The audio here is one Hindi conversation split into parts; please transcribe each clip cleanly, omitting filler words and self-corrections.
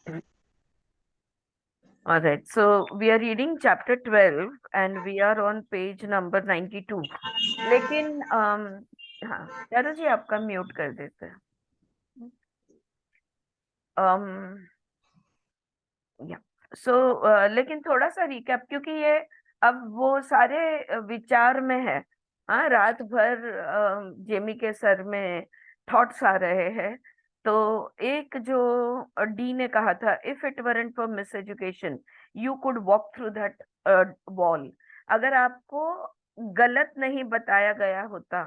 All right, so we are reading chapter 12 and we are on page number 92. लेकिन हाँ, चारू जी आपका म्यूट कर देते हैं। um, या सो लेकिन थोड़ा सा रिकैप, क्योंकि ये अब वो सारे विचार में है। हाँ, रात भर जेमी के सर में थॉट्स आ रहे हैं। तो एक जो डी ने कहा था, if it weren't for miss education you could walk through that wall. अगर आपको गलत नहीं बताया गया होता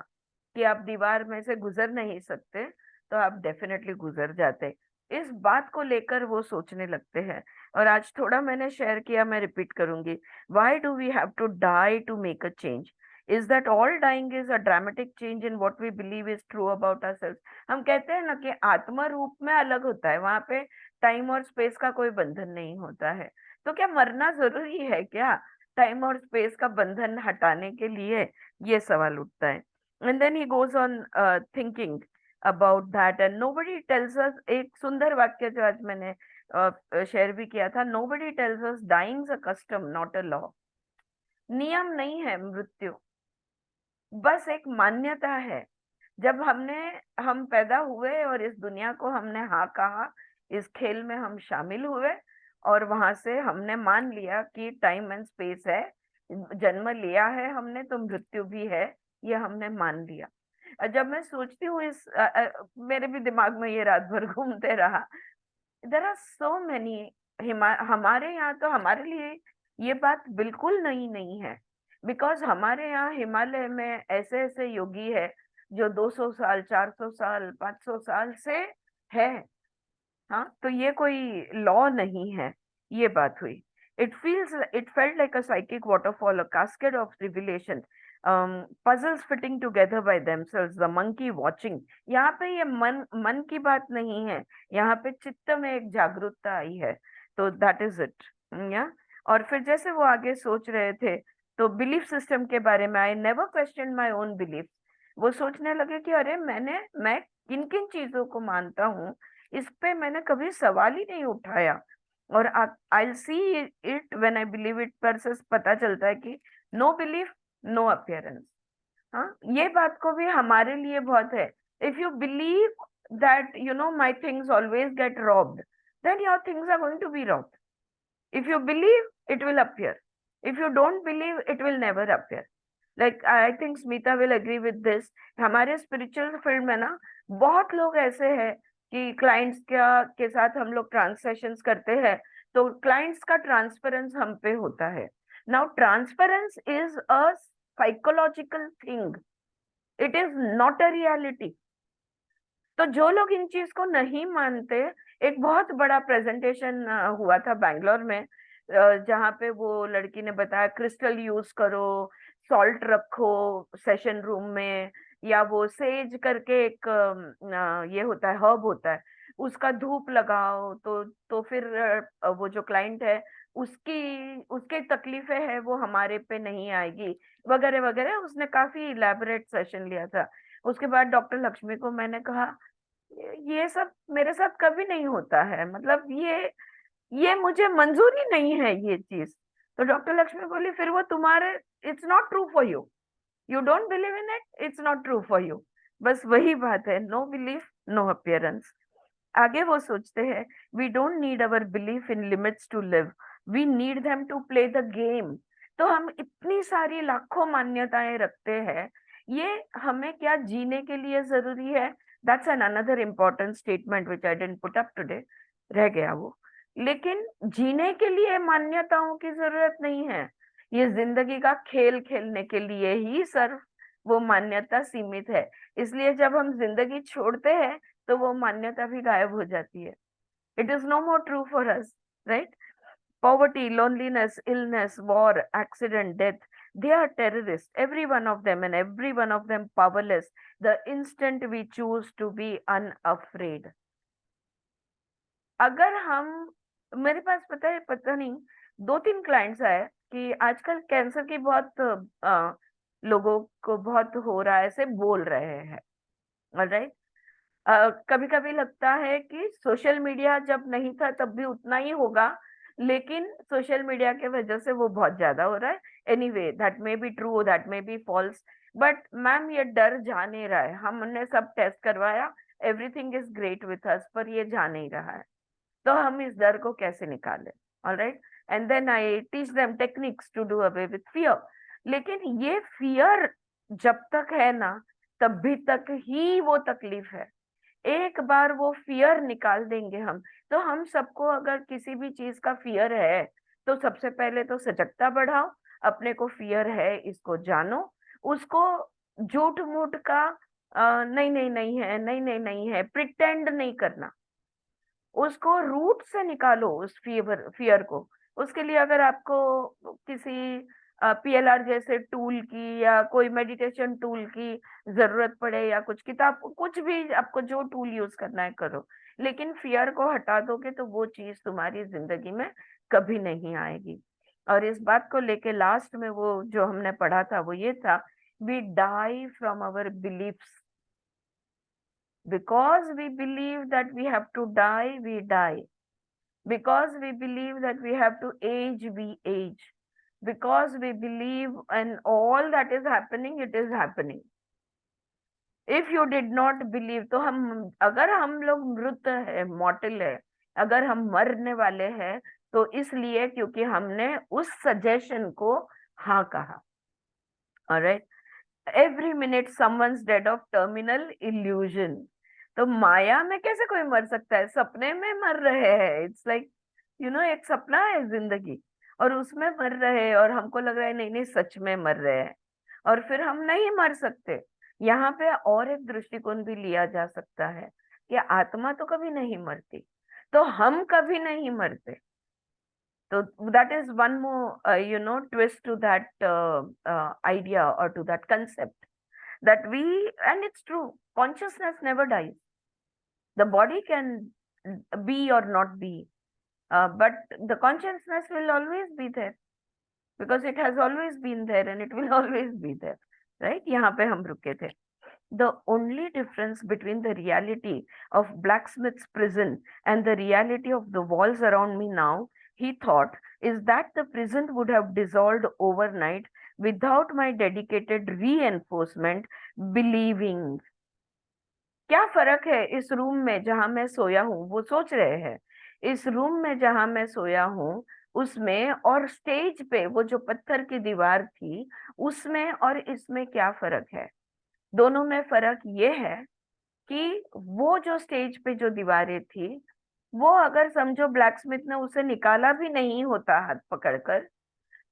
कि आप दीवार में से गुजर नहीं सकते, तो आप डेफिनेटली गुजर जाते। इस बात को लेकर वो सोचने लगते हैं। और आज थोड़ा मैंने शेयर किया, मैं रिपीट करूंगी। Why do we have to die to make a change? Is that all dying is a dramatic change in what we believe is true about ourselves? हम कहते हैं ना कि आत्मा रूप में अलग होता है, वहां पे टाइम और स्पेस का कोई बंधन नहीं होता है। तो क्या मरना जरूरी है क्या टाइम और स्पेस का बंधन हटाने के लिए? ये सवाल उठता है। And then he goes on thinking about that and nobody tells us. एक सुंदर वाक्य जो आज मैंने शेयर भी किया था, nobody tells us dying a custom not a law. नियम नहीं है मृत्यु, बस एक मान्यता है। जब हम पैदा हुए और इस दुनिया को हमने हाँ कहा, इस खेल में हम शामिल हुए, और वहां से हमने मान लिया कि टाइम एंड स्पेस है। जन्म लिया है हमने तो मृत्यु भी है, ये हमने मान लिया। जब मैं सोचती हूँ मेरे भी दिमाग में ये रात भर घूमते रहा। There are so many. हमारे यहाँ तो हमारे लिए ये बात बिल्कुल नई नहीं है, बिकॉज हमारे यहाँ हिमालय में ऐसे ऐसे योगी है जो 200 साल, 400 साल, 500 साल से है। हाँ, तो ये कोई लॉ नहीं है। ये बात हुई। It felt like a psychic waterfall, a cascade of revelation, puzzles fitting together by themselves, the monkey watching. यहाँ पे ये मन मन की बात नहीं है, यहाँ पे चित्त में एक जागरूकता आई है। तो दैट इज इट। या और फिर जैसे वो आगे सोच रहे थे, तो बिलीफ सिस्टम के बारे में, I never question my own belief. वो सोचने लगे कि अरे मैं किन किन चीजों को मानता हूँ, इस पे मैंने कभी सवाल ही नहीं उठाया। और I see it when I believe it पर से पता चलता है कि नो बिलीफ, नो अपियरेंस। हाँ, ये बात को भी हमारे लिए बहुत है। If you believe that my things always get robbed, then your things are going to be robbed. if you believe, it will appear. If you don't believe, it will never appear. Like I think Smita will agree with this. हमारे स्पिरिचुअल फील्ड में ना बहुत लोग ऐसे हैं कि क्लाइंट्स के साथ हम लोग ट्रांसैक्शंस करते हैं, तो क्लाइंट्स का ट्रांसपेरेंस हम पे होता है। Now transparence is a psychological thing, it is not a reality. तो जो लोग इन चीज को नहीं मानते, एक बहुत बड़ा प्रेजेंटेशन हुआ था बैंगलोर में, जहाँ पे वो लड़की ने बताया क्रिस्टल यूज करो, सॉल्ट रखो सेशन रूम में, या वो सेज करके एक ये होता है, हर्ब होता है, उसका धूप लगाओ तो फिर वो जो क्लाइंट है उसकी उसके तकलीफें है वो हमारे पे नहीं आएगी, वगैरह वगैरह। उसने काफी इलेबोरेट सेशन लिया था। उसके बाद डॉक्टर लक्ष्मी को मैंने कहा, ये सब मेरे साथ कभी नहीं होता है, मतलब ये मुझे मंजूरी नहीं है ये चीज। तो डॉक्टर लक्ष्मी बोली, फिर वो तुम्हारे, it's not true for you, you don't believe in it, it's not true for you. बस वही बात है, नो बिलीफ, नो अपियरेंस। आगे वो सोचते हैं, we don't need our belief in limits to live, we need them to play the game. तो हम इतनी सारी लाखों मान्यताएं रखते हैं, ये हमें क्या जीने के लिए जरूरी है? That's an another important statement which I didn't put up today, रह गया वो। लेकिन जीने के लिए मान्यताओं की जरूरत नहीं है, ये जिंदगी का खेल खेलने के लिए ही सिर्फ वो मान्यता सीमित है। इसलिए जब हम जिंदगी छोड़ते हैं तो वो मान्यता भी गायब हो जाती है। It is no more true for us, right? Poverty, loneliness, illness, war, accident, death, they are terrorists, every one of them, and every one of them powerless the instant we choose to be unafraid. अगर हम, मेरे पास पता नहीं, 2-3 क्लाइंट्स आए कि आजकल कैंसर की बहुत लोगों को बहुत हो रहा है, ऐसे बोल रहे हैं, राइट? कभी कभी लगता है कि सोशल मीडिया जब नहीं था तब भी उतना ही होगा, लेकिन सोशल मीडिया के वजह से वो बहुत ज्यादा हो रहा है। Anyway, that may be true, that may be false, but ma'am ये डर जा नहीं रहा है। हमने सब टेस्ट करवाया, everything is great with us, पर ये जा नहीं रहा है। तो हम इस डर को कैसे निकालें? Alright, and then I teach them techniques to do away with fear. लेकिन ये फियर जब तक है ना, तभी तक ही वो तकलीफ है। एक बार वो फियर निकाल देंगे हम, तो हम सबको अगर किसी भी चीज का फियर है, तो सबसे पहले तो सजगता बढ़ाओ, अपने को फियर है इसको जानो, उसको झूठ मूठ का नहीं नहीं नहीं है, नहीं नहीं नहीं है, प्रिटेंड नहीं करना, उसको रूट से निकालो उस फियर को। उसके लिए अगर आपको किसी पीएलआर जैसे टूल की या कोई मेडिटेशन टूल की जरूरत पड़े, या कुछ किताब, कुछ भी आपको जो टूल यूज करना है करो, लेकिन फियर को हटा दोगे तो वो चीज तुम्हारी जिंदगी में कभी नहीं आएगी। और इस बात को लेके लास्ट में वो जो हमने पढ़ा था वो ये था, we die from our beliefs. Because we believe that we have to die, we die. Because we believe that we have to age, we age. Because we believe and all that is happening, it is happening. If you did not believe, तो हम, अगर हम लोग मृत है, मॉर्टल है, अगर हम मरने वाले हैं, तो इसलिए क्योंकि हमने उस सजेशन को हाँ कहा। Alright, every minute someone's dead of terminal illusion. तो माया में कैसे कोई मर सकता है? सपने में मर रहे हैं, इट्स लाइक एक सपना है जिंदगी, और उसमें मर रहे हैं, और हमको लग रहा है नहीं नहीं सच में मर रहे हैं, और फिर हम नहीं मर सकते। यहाँ पे और एक दृष्टिकोण भी लिया जा सकता है कि आत्मा तो कभी नहीं मरती, तो हम कभी नहीं मरते। So that is one more, twist to that idea or to that concept, that we, and it's true, consciousness never dies. The body can be or not be, but the consciousness will always be there, because it has always been there and it will always be there. Right? यहाँ पे हम रुके थे। The only difference between the reality of blacksmith's prison and the reality of the walls around me now, he thought, is that the prison would have dissolved overnight without my dedicated reinforcement believing. क्या फर्क है इस रूम में जहां मैं सोया हूं, वो सोच रहे हैं, इस रूम में जहां मैं सोया हूं उसमें, और स्टेज पे वो जो पत्थर की दीवार थी उसमें और इसमें क्या फर्क है? दोनों में फर्क ये है कि वो जो स्टेज पे जो दीवारें थी, वो अगर समझो ब्लैकस्मिथ ने उसे निकाला भी नहीं होता हाथ पकड़कर,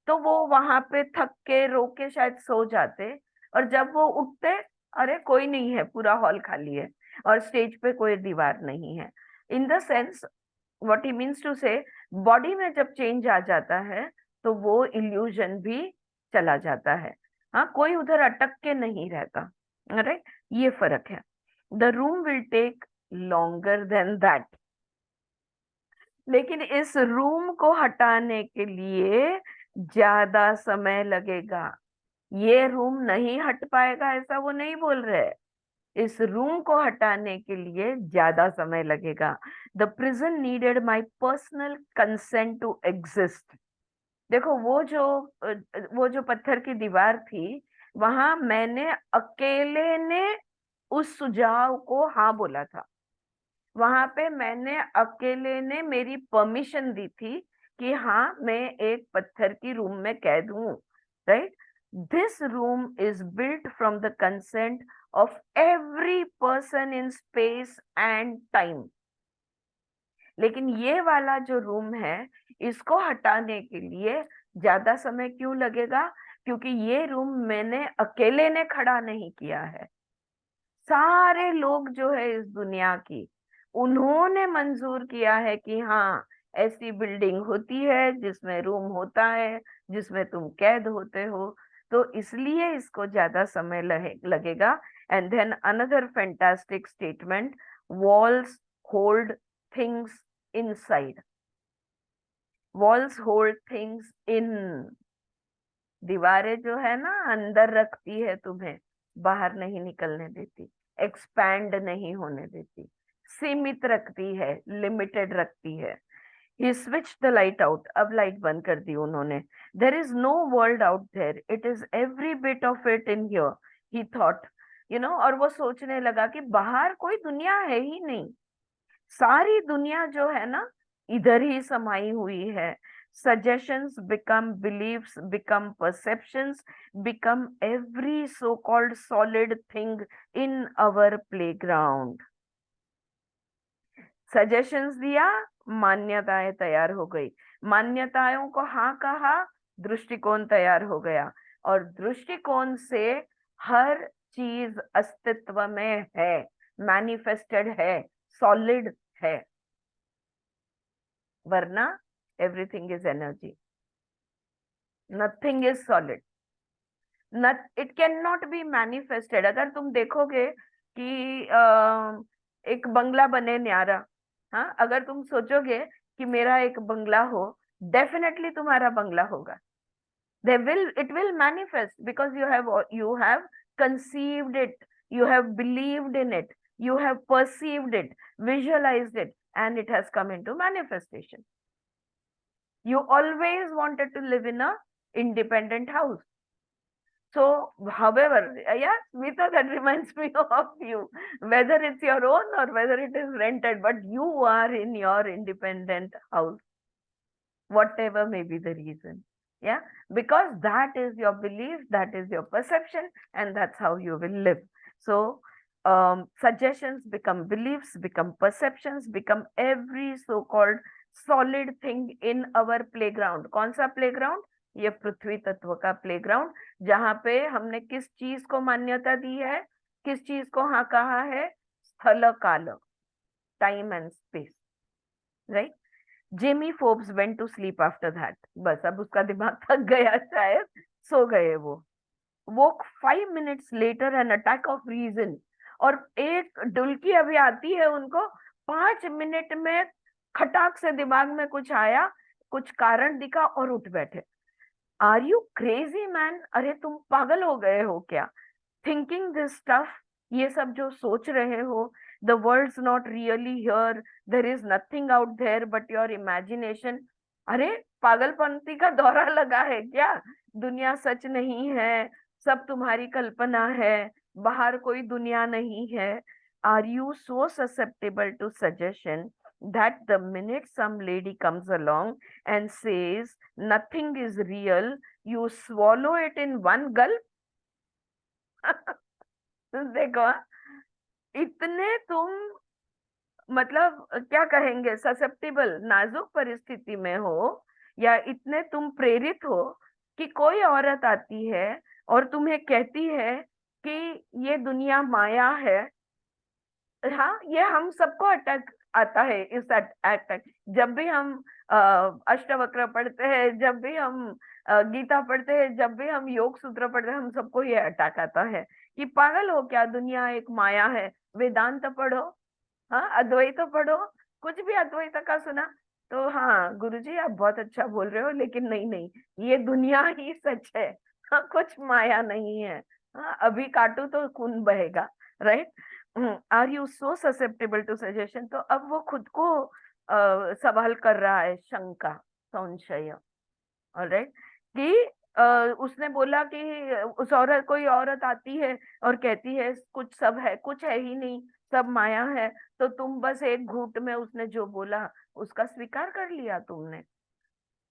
तो वो वहां पे थक के रो के शायद सो जाते, और जब वो उठते, अरे कोई नहीं है, पूरा हॉल खाली है और स्टेज पे कोई दीवार नहीं है। In the sense, what he means to say, body में जब चेंज आ जाता है तो वो इल्यूजन भी चला जाता है। हाँ, कोई उधर अटक के नहीं रहता। राइट, ये फर्क है। The room will take longer than that. लेकिन इस रूम को हटाने के लिए ज्यादा समय लगेगा। ये रूम नहीं हट पाएगा ऐसा वो नहीं बोल रहे, इस रूम को हटाने के लिए ज्यादा समय लगेगा। The prison needed my personal consent to exist. देखो वो जो पत्थर की दीवार थी, वहां मैंने अकेले ने उस सुझाव को हाँ बोला था। वहां पे मैंने अकेले ने मेरी परमिशन दी थी कि हाँ मैं एक पत्थर की रूम में कैद हूं। Right, this room is built from the consent of every person in space and time. लेकिन ये वाला जो रूम है, इसको हटाने के लिए ज्यादा समय क्यों लगेगा? क्योंकि ये रूम मैंने अकेले ने खड़ा नहीं किया है, सारे लोग जो है इस दुनिया की, उन्होंने मंजूर किया है कि हाँ ऐसी बिल्डिंग होती है जिसमें रूम होता है, जिसमें तुम कैद होते हो। तो इसलिए इसको ज्यादा समय लगेगा। And then another fantastic statement, walls hold things inside. Walls hold things in. दीवारें जो है ना अंदर रखती है, तुम्हें बाहर नहीं निकलने देती। एक्सपैंड नहीं होने देती, सीमित रखती है, लिमिटेड रखती है। He switched the light out. अब लाइट बंद कर दी उन्होंने। There is no world out there. It is every bit of it in here. He thought, और वो सोचने लगा कि बाहर कोई दुनिया है ही नहीं, सारी दुनिया जो है ना इधर ही समाई हुई है। Suggestions become beliefs, become perceptions, become every so-called solid thing in our playground. Suggestions दिया, मान्यताएं तैयार हो गई, मान्यताओं को हाँ कहा, दृष्टिकोण तैयार हो गया, और दृष्टिकोण से हर चीज अस्तित्व में है, मैनिफेस्टेड है, सॉलिड है। वरना everything is energy, nothing is solid, it can not be manifested. अगर तुम देखोगे कि एक बंगला बने न्यारा, हाँ, अगर तुम सोचोगे कि मेरा एक बंगला हो, डेफिनेटली तुम्हारा बंगला होगा। it will manifest because you have conceived it, you have believed in it, you have perceived it, visualized it, and it has come into manifestation. You always wanted to live in a independent house. So, however, yeah, Smita, that reminds me of you. Whether it's your own or whether it is rented, but you are in your independent house, whatever may be the reason. Yeah, because that is your belief, that is your perception, and that's how you will live. So, suggestions become beliefs, become perceptions, become every so-called solid thing in our playground. कौन सा playground? ये पृथ्वी तत्व का प्लेग्राउंड, जहां पे हमने किस चीज को मान्यता दी है, किस चीज को हाँ कहा है, स्थल काल, time and space, right. Jamie Forbes went to sleep after that. बस अब उसका दिमाग थक गया शायद, सो गए वो। woke 5 minutes later an attack of reason, और एक डुलकी अभी आती है उनको, 5 मिनट में खटाक से दिमाग में कुछ आया, कुछ कारण दिखा और उठ बैठे। आर यू क्रेजी मैन, अरे तुम पागल हो गए हो क्या? थिंकिंग दिस स्टफ, ये सब जो सोच रहे हो, the world's not really here, there is nothing out there but your imagination. अरे पागलपंती का दौरा लगा है क्या? दुनिया सच नहीं है, सब तुम्हारी कल्पना है, बाहर कोई दुनिया नहीं है। Are you so susceptible to suggestion that the minute some lady comes along and says nothing is real, you swallow it in one gulp? देखो, इतने तुम, मतलब क्या कहेंगे, ससेप्टेबल, नाजुक परिस्थिति में हो, या इतने तुम प्रेरित हो कि कोई औरत आती है और तुम्हें कहती है कि ये दुनिया माया है। हाँ, ये हम सबको अटैक आता है, इस अटैक जब भी हम अष्टवक्र पढ़ते हैं, जब भी हम गीता पढ़ते हैं, जब भी हम योग सूत्र पढ़ते हैं, हम सबको ये अटैक आता है कि पागल हो क्या, दुनिया एक माया है। वेदांत पढ़ो, हाँ, अद्वैत पढ़ो, कुछ भी अद्वैत का सुना तो हाँ गुरुजी आप बहुत अच्छा बोल रहे हो, लेकिन नहीं नहीं, ये दुनिया ही सच है, हाँ, कुछ माया नहीं है। हाँ, अभी काटू तो खून बहेगा, right. Are you so susceptible to suggestion? तो अब वो खुद को सवाल कर रहा है, शंका, संशय, ऑलराइट, कि उसने बोला कि उस औरत, कोई औरत आती है और कहती है कुछ सब है, कुछ है ही नहीं, सब माया है, तो तुम बस एक घूंट में उसने जो बोला उसका स्वीकार कर लिया तुमने,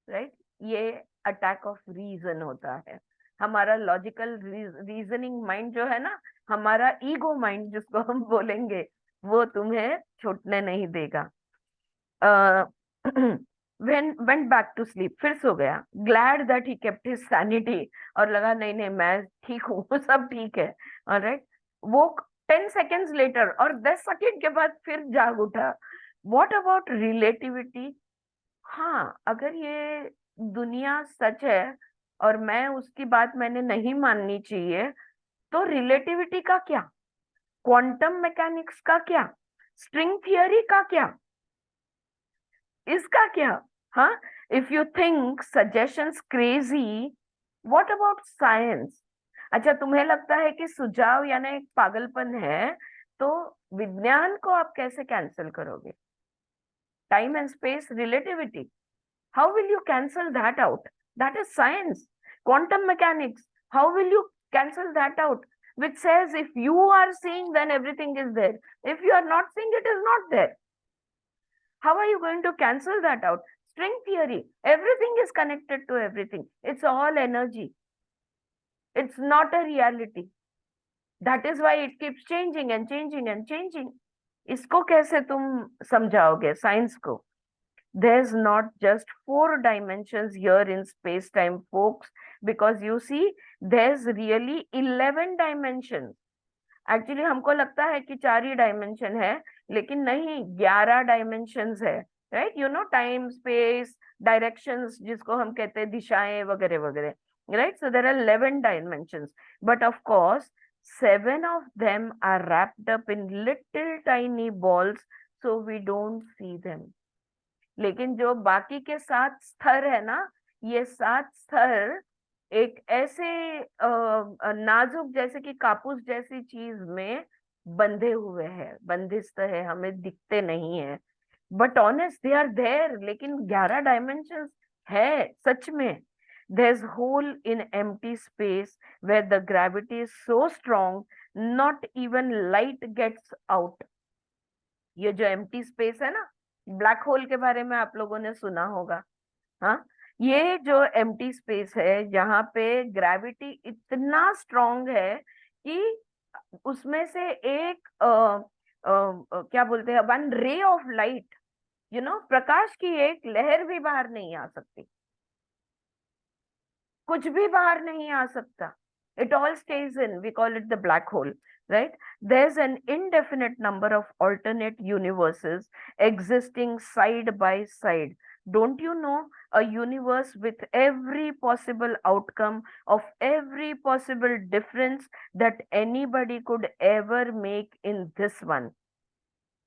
राइट। ये अटैक ऑफ रीजन होता है। हमारा लॉजिकल रीजनिंग माइंड जो है ना, हमारा ईगो माइंड जिसको हम बोलेंगे, वो तुम्हें छूटने नहीं देगा। went back to sleep, फिर सो गया, glad that he kept his sanity, और लगा नहीं नहीं मैं ठीक हूँ, सब ठीक है, ऑलराइट। वो 10 seconds later, और 10 सेकेंड के बाद फिर जाग उठा। what about relativity? हाँ, अगर ये दुनिया सच है और मैं उसकी बात मैंने नहीं माननी चाहिए, तो रिलेटिविटी का क्या, क्वांटम मैकेनिक्स का क्या, स्ट्रिंग थियरी का क्या, इसका क्या? हाँ, if you think suggestions crazy, what about science? अच्छा, तुम्हें लगता है कि सुझाव यानी एक पागलपन है, तो विज्ञान को आप कैसे कैंसिल करोगे? Time and space relativity, how will you cancel that out? That is science. Quantum mechanics, how will you cancel that out? Which says if you are seeing, then everything is there. If you are not seeing, it is not there. How are you going to cancel that out? String theory, everything is connected to everything. It's all energy. It's not a reality. That is why it keeps changing and changing and changing. इसको कैसे तुम समझाओगे साइंस को? There's not just 4 dimensions here in space time, folks, because you see there's really 11 dimensions. Actually हमको लगता है कि 4 ही डायमेंशन है, लेकिन नहीं, 11 डायमेंशंस है, right? You know, time, space, directions जिसको हम कहते हैं, दिशाएं वगैरह वगैरह, right? So there are 11 dimensions, but of course 7 of them are wrapped up in little tiny balls, so we don't see them. लेकिन जो बाकी के 7 स्तर है ना, ये 7 स्तर एक ऐसे नाजुक, जैसे कि कापूस जैसी चीज में बंधे हुए हैं, बंदिस्त है, हमें दिखते नहीं है, but honest they are there. लेकिन 11 डायमेंशंस है सच में. there's hole in empty space where the gravity is so strong not even light gets out. ये जो एम्प्टी स्पेस है ना, ब्लैक होल के बारे में आप लोगों ने सुना होगा. हाँ, ये जो एम्प्टी स्पेस है, जहाँ पे ग्रेविटी इतना स्ट्रांग है कि उसमें से एक क्या बोलते हैं, 1 ray of light, you know, प्रकाश की एक लहर भी बाहर नहीं आ सकती, कुछ भी बाहर नहीं आ सकता. It all stays in. We call it the black hole, right? There's an indefinite number of alternate universes existing side by side. Don't you know? A universe with every possible outcome of every possible difference that anybody could ever make in this one.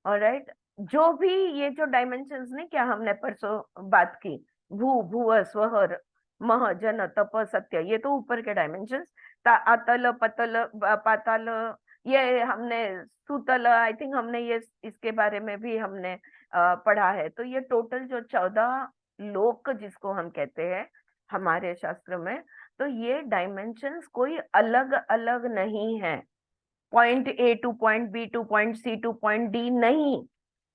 All right? जो भी ये जो डायमेंशंस ने, क्या हमने परसों बात की, भू, भुव, स्वर, मह, जन, तप, सत्य, ये तो ऊपर के डायमेंशंस. अतल, पतल, पाताल, ये हमने, सुतल, आई थिंक हमने ये इसके बारे में भी हमने पढ़ा है. तो ये टोटल जो 14 लोक जिसको हम कहते हैं हमारे शास्त्र में, तो ये डायमेंशंस कोई अलग अलग नहीं है. Point A to point B to point C to point D नहीं,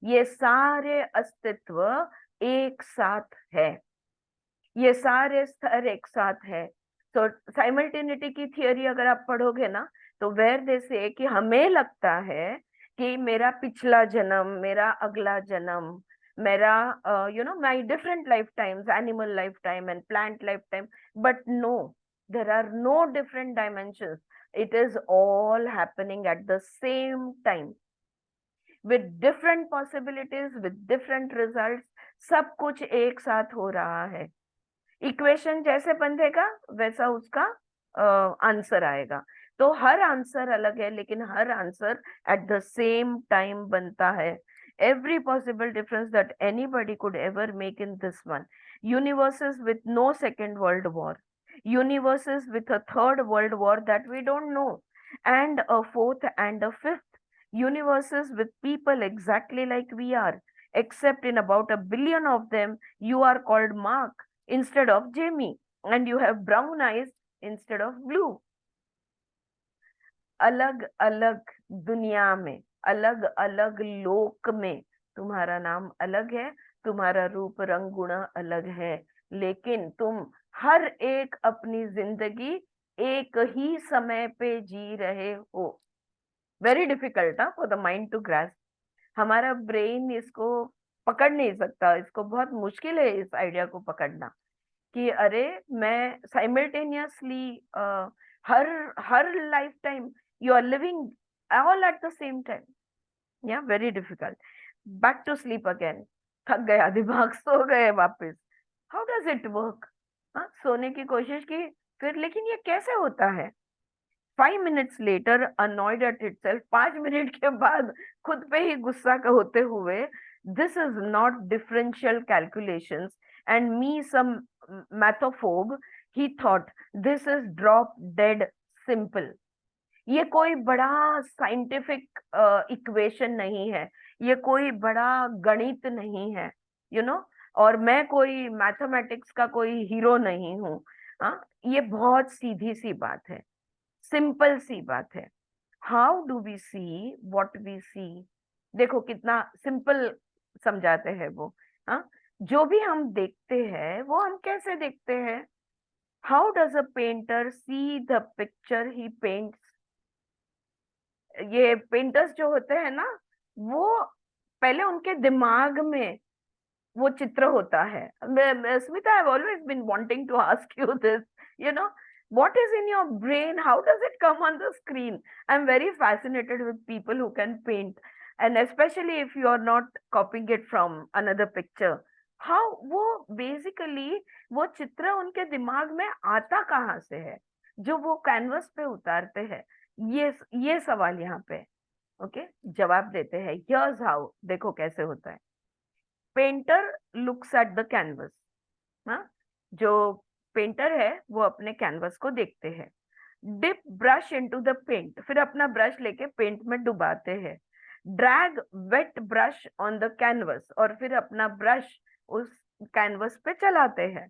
ये सारे अस्तित्व एक साथ है, ये सारे स्तर एक साथ है. तो साइमल्टेनिटी की थियोरी अगर आप पढ़ोगे ना, तो वेर दे से कि हमें लगता है कि मेरा पिछला जन्म, मेरा अगला जन्म, मेरा you know, my different life times, animal life time and plant life time, but no, there are no different dimensions. It is all happening at the same time with different possibilities, with different results. सब कुछ एक साथ हो रहा है. इक्वेशन जैसे बनेगा वैसा उसका आंसर आएगा. तो हर आंसर अलग है, लेकिन हर answer at the same time बनता है. Every possible difference that anybody could ever make in this one. Universes with no second world war, universes with a third world war that we don't know, and a fourth and a fifth, universes with people exactly like we are, except in about 1 billion of them you are called Mark instead of Jamie, and you have brown eyes instead of blue. अलग अलग दुनिया में, अलग अलग लोक में तुम्हारा नाम अलग है, तुम्हारा रूप रंग गुण अलग है, लेकिन तुम हर एक अपनी जिंदगी एक ही समय पे जी रहे हो. Very difficult for the mind to grasp. हमारा ब्रेन इसको पकड़ नहीं सकता, इसको बहुत मुश्किल है इस आइडिया को पकड़ना कि अरे मैं साइमल्टेनियसली हर हर life time you are living all at the same time. Yeah very difficult. Back to sleep again. थक गया दिमाग, सो गए वापस. How does it work? सोने की कोशिश की फिर, लेकिन ये कैसे होता है? 5 minutes later, annoyed at itself, 5 minute के बाद खुद पे ही गुस्सा होते हुए, this is not differential calculations, and me some mathophobe, he thought this is drop dead simple. ये कोई बड़ा साइंटिफिक इक्वेशन नहीं है, ये कोई बड़ा गणित नहीं है, और मैं कोई मैथमेटिक्स का कोई हीरो नहीं हूँ। हाँ, ये बहुत सीधी सी बात है, सिंपल सी बात है। How do we see what we see? देखो कितना सिंपल समझाते हैं वो। हाँ, जो भी हम देखते हैं वो हम कैसे देखते हैं? How does a painter see the picture he paints? ये पेंटर्स जो होते हैं ना, वो पहले उनके दिमाग में वो चित्र होता है। Smita, I have always been wanting to ask you this, you know what is in your brain, how does it come on the screen? I'm very fascinated with people who can paint, and especially if you are not copying it from another picture. how वो basically वो चित्र उनके दिमाग में आता कहाँ से है जो वो कैनवस पे उतारते हैं? ये सवाल यहाँ पे। ओके, जवाब देते हैं। हियर्स हाउ, देखो कैसे होता है। Painter looks at the canvas. हाँ, जो पेंटर है वो अपने कैनवस को देखते हैं। Dip brush into the paint, फिर अपना ब्रश लेके पेंट में डुबाते हैं। Drag wet brush on the canvas, और फिर अपना ब्रश उस कैनवस पे चलाते हैं।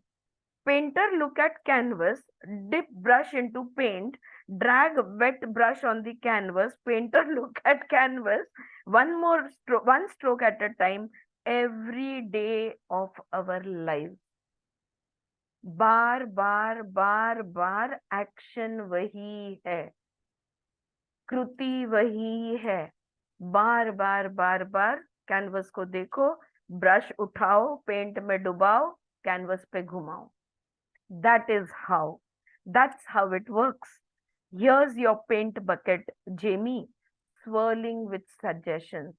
Painter look at canvas, dip brush into paint, drag wet brush on the canvas, painter look at canvas, one stroke at a time, every day of our life. Bar bar bar bar action वही है, कृति वही है। बार बार बार बार कैनवस को देखो, ब्रश उठाओ, पेंट में डुबाओ, कैनवस पे घुमाओ। That is how, that's how it works. Here's your paint bucket, Jamie, swirling with suggestions.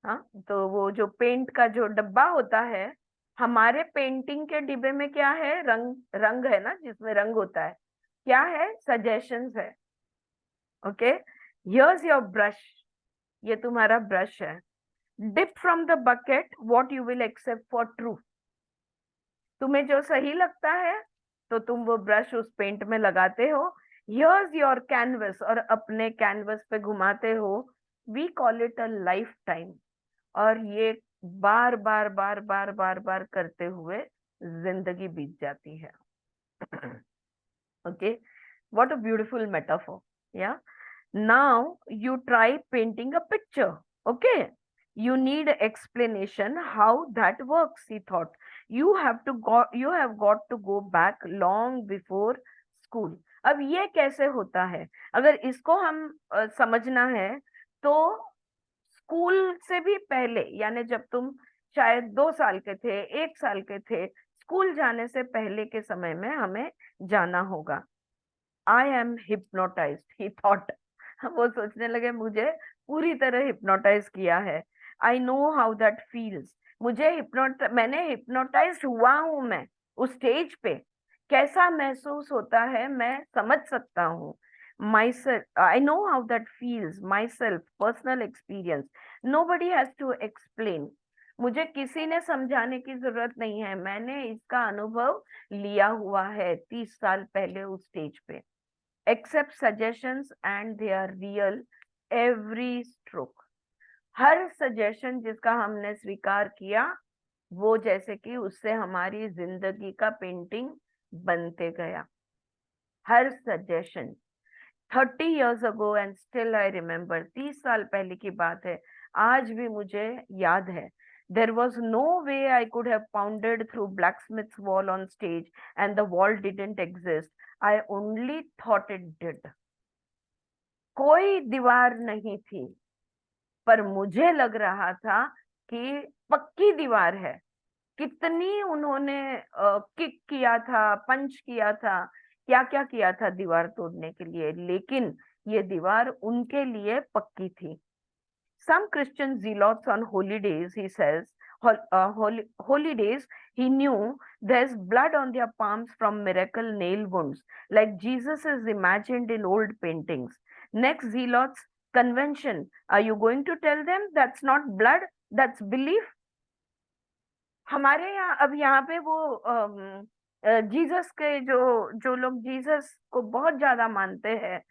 हाँ, तो वो जो पेंट का जो डब्बा होता है, हमारे पेंटिंग के डिब्बे में क्या है? रंग, रंग है ना, जिसमें रंग होता है। क्या है? सजेशंस है। ओके, हियर्स योर ब्रश, ये तुम्हारा ब्रश है। Dip from the bucket what you will accept for true. तुम्हें जो सही लगता है तो तुम वो ब्रश उस पेंट में लगाते हो। हियर्स योर कैनवस, और अपने कैनवस पे घुमाते हो। We call it a life time, और ये बार बार बार बार बार बार करते हुए जिंदगी बीत जाती है। Okay, what a beautiful metaphor. या, now you try painting a picture. Okay, you need explanation how that works, he thought. You have got to go back long before school. अब ये कैसे होता है? अगर इसको हम समझना है तो स्कूल से भी पहले, यानी जब तुम शायद 2 साल के थे, 1 साल के थे, स्कूल जाने से पहले के समय में हमें जाना होगा। I am hypnotised, he thought. वो सोचने लगे मुझे पूरी तरह हिप्नोटाइज किया है। I know how that feels, मैंने हिप्नोटाइज हुआ हूं मैं उस स्टेज पे। कैसा महसूस होता है मैं समझ सकता हूँ। myself I know how that feels, myself, personal experience, nobody has to explain. मुझे किसी ने समझाने की जरूरत नहीं है, मैंने इसका अनुभव लिया हुआ है 30 साल पहले उस स्टेज पे। Accept suggestions and they are real, every stroke. Her suggestion जिसका हमने स्वीकार किया, वो जैसे कि उससे हमारी जिंदगी का पेंटिंग बनते गया। हर suggestion. 30 years ago and still I remember, 30 साल पहले की बात है, आज भी मुझे याद है। There was no way I could have pounded through blacksmith's wall on stage, and the wall didn't exist. I only thought it did. कोई दीवार नहीं थी, पर मुझे लग रहा था कि पक्की दीवार है। कितनी उन्होंने किक किया था, पंच किया था, क्या क्या किया था दीवार तोड़ने के लिए, लेकिन ये दीवार उनके लिए पक्की थी। Some Christian zealots on holy days, he says, holy days, he knew there's blood on their palms from miracle nail wounds, like Jesus is imagined in old paintings. Next zealots convention, are you going to tell them that's not blood, that's belief? हमारे यहाँ अब यहाँ पे वो जीसस के जो जो लोग जीसस को बहुत ज्यादा मानते हैं,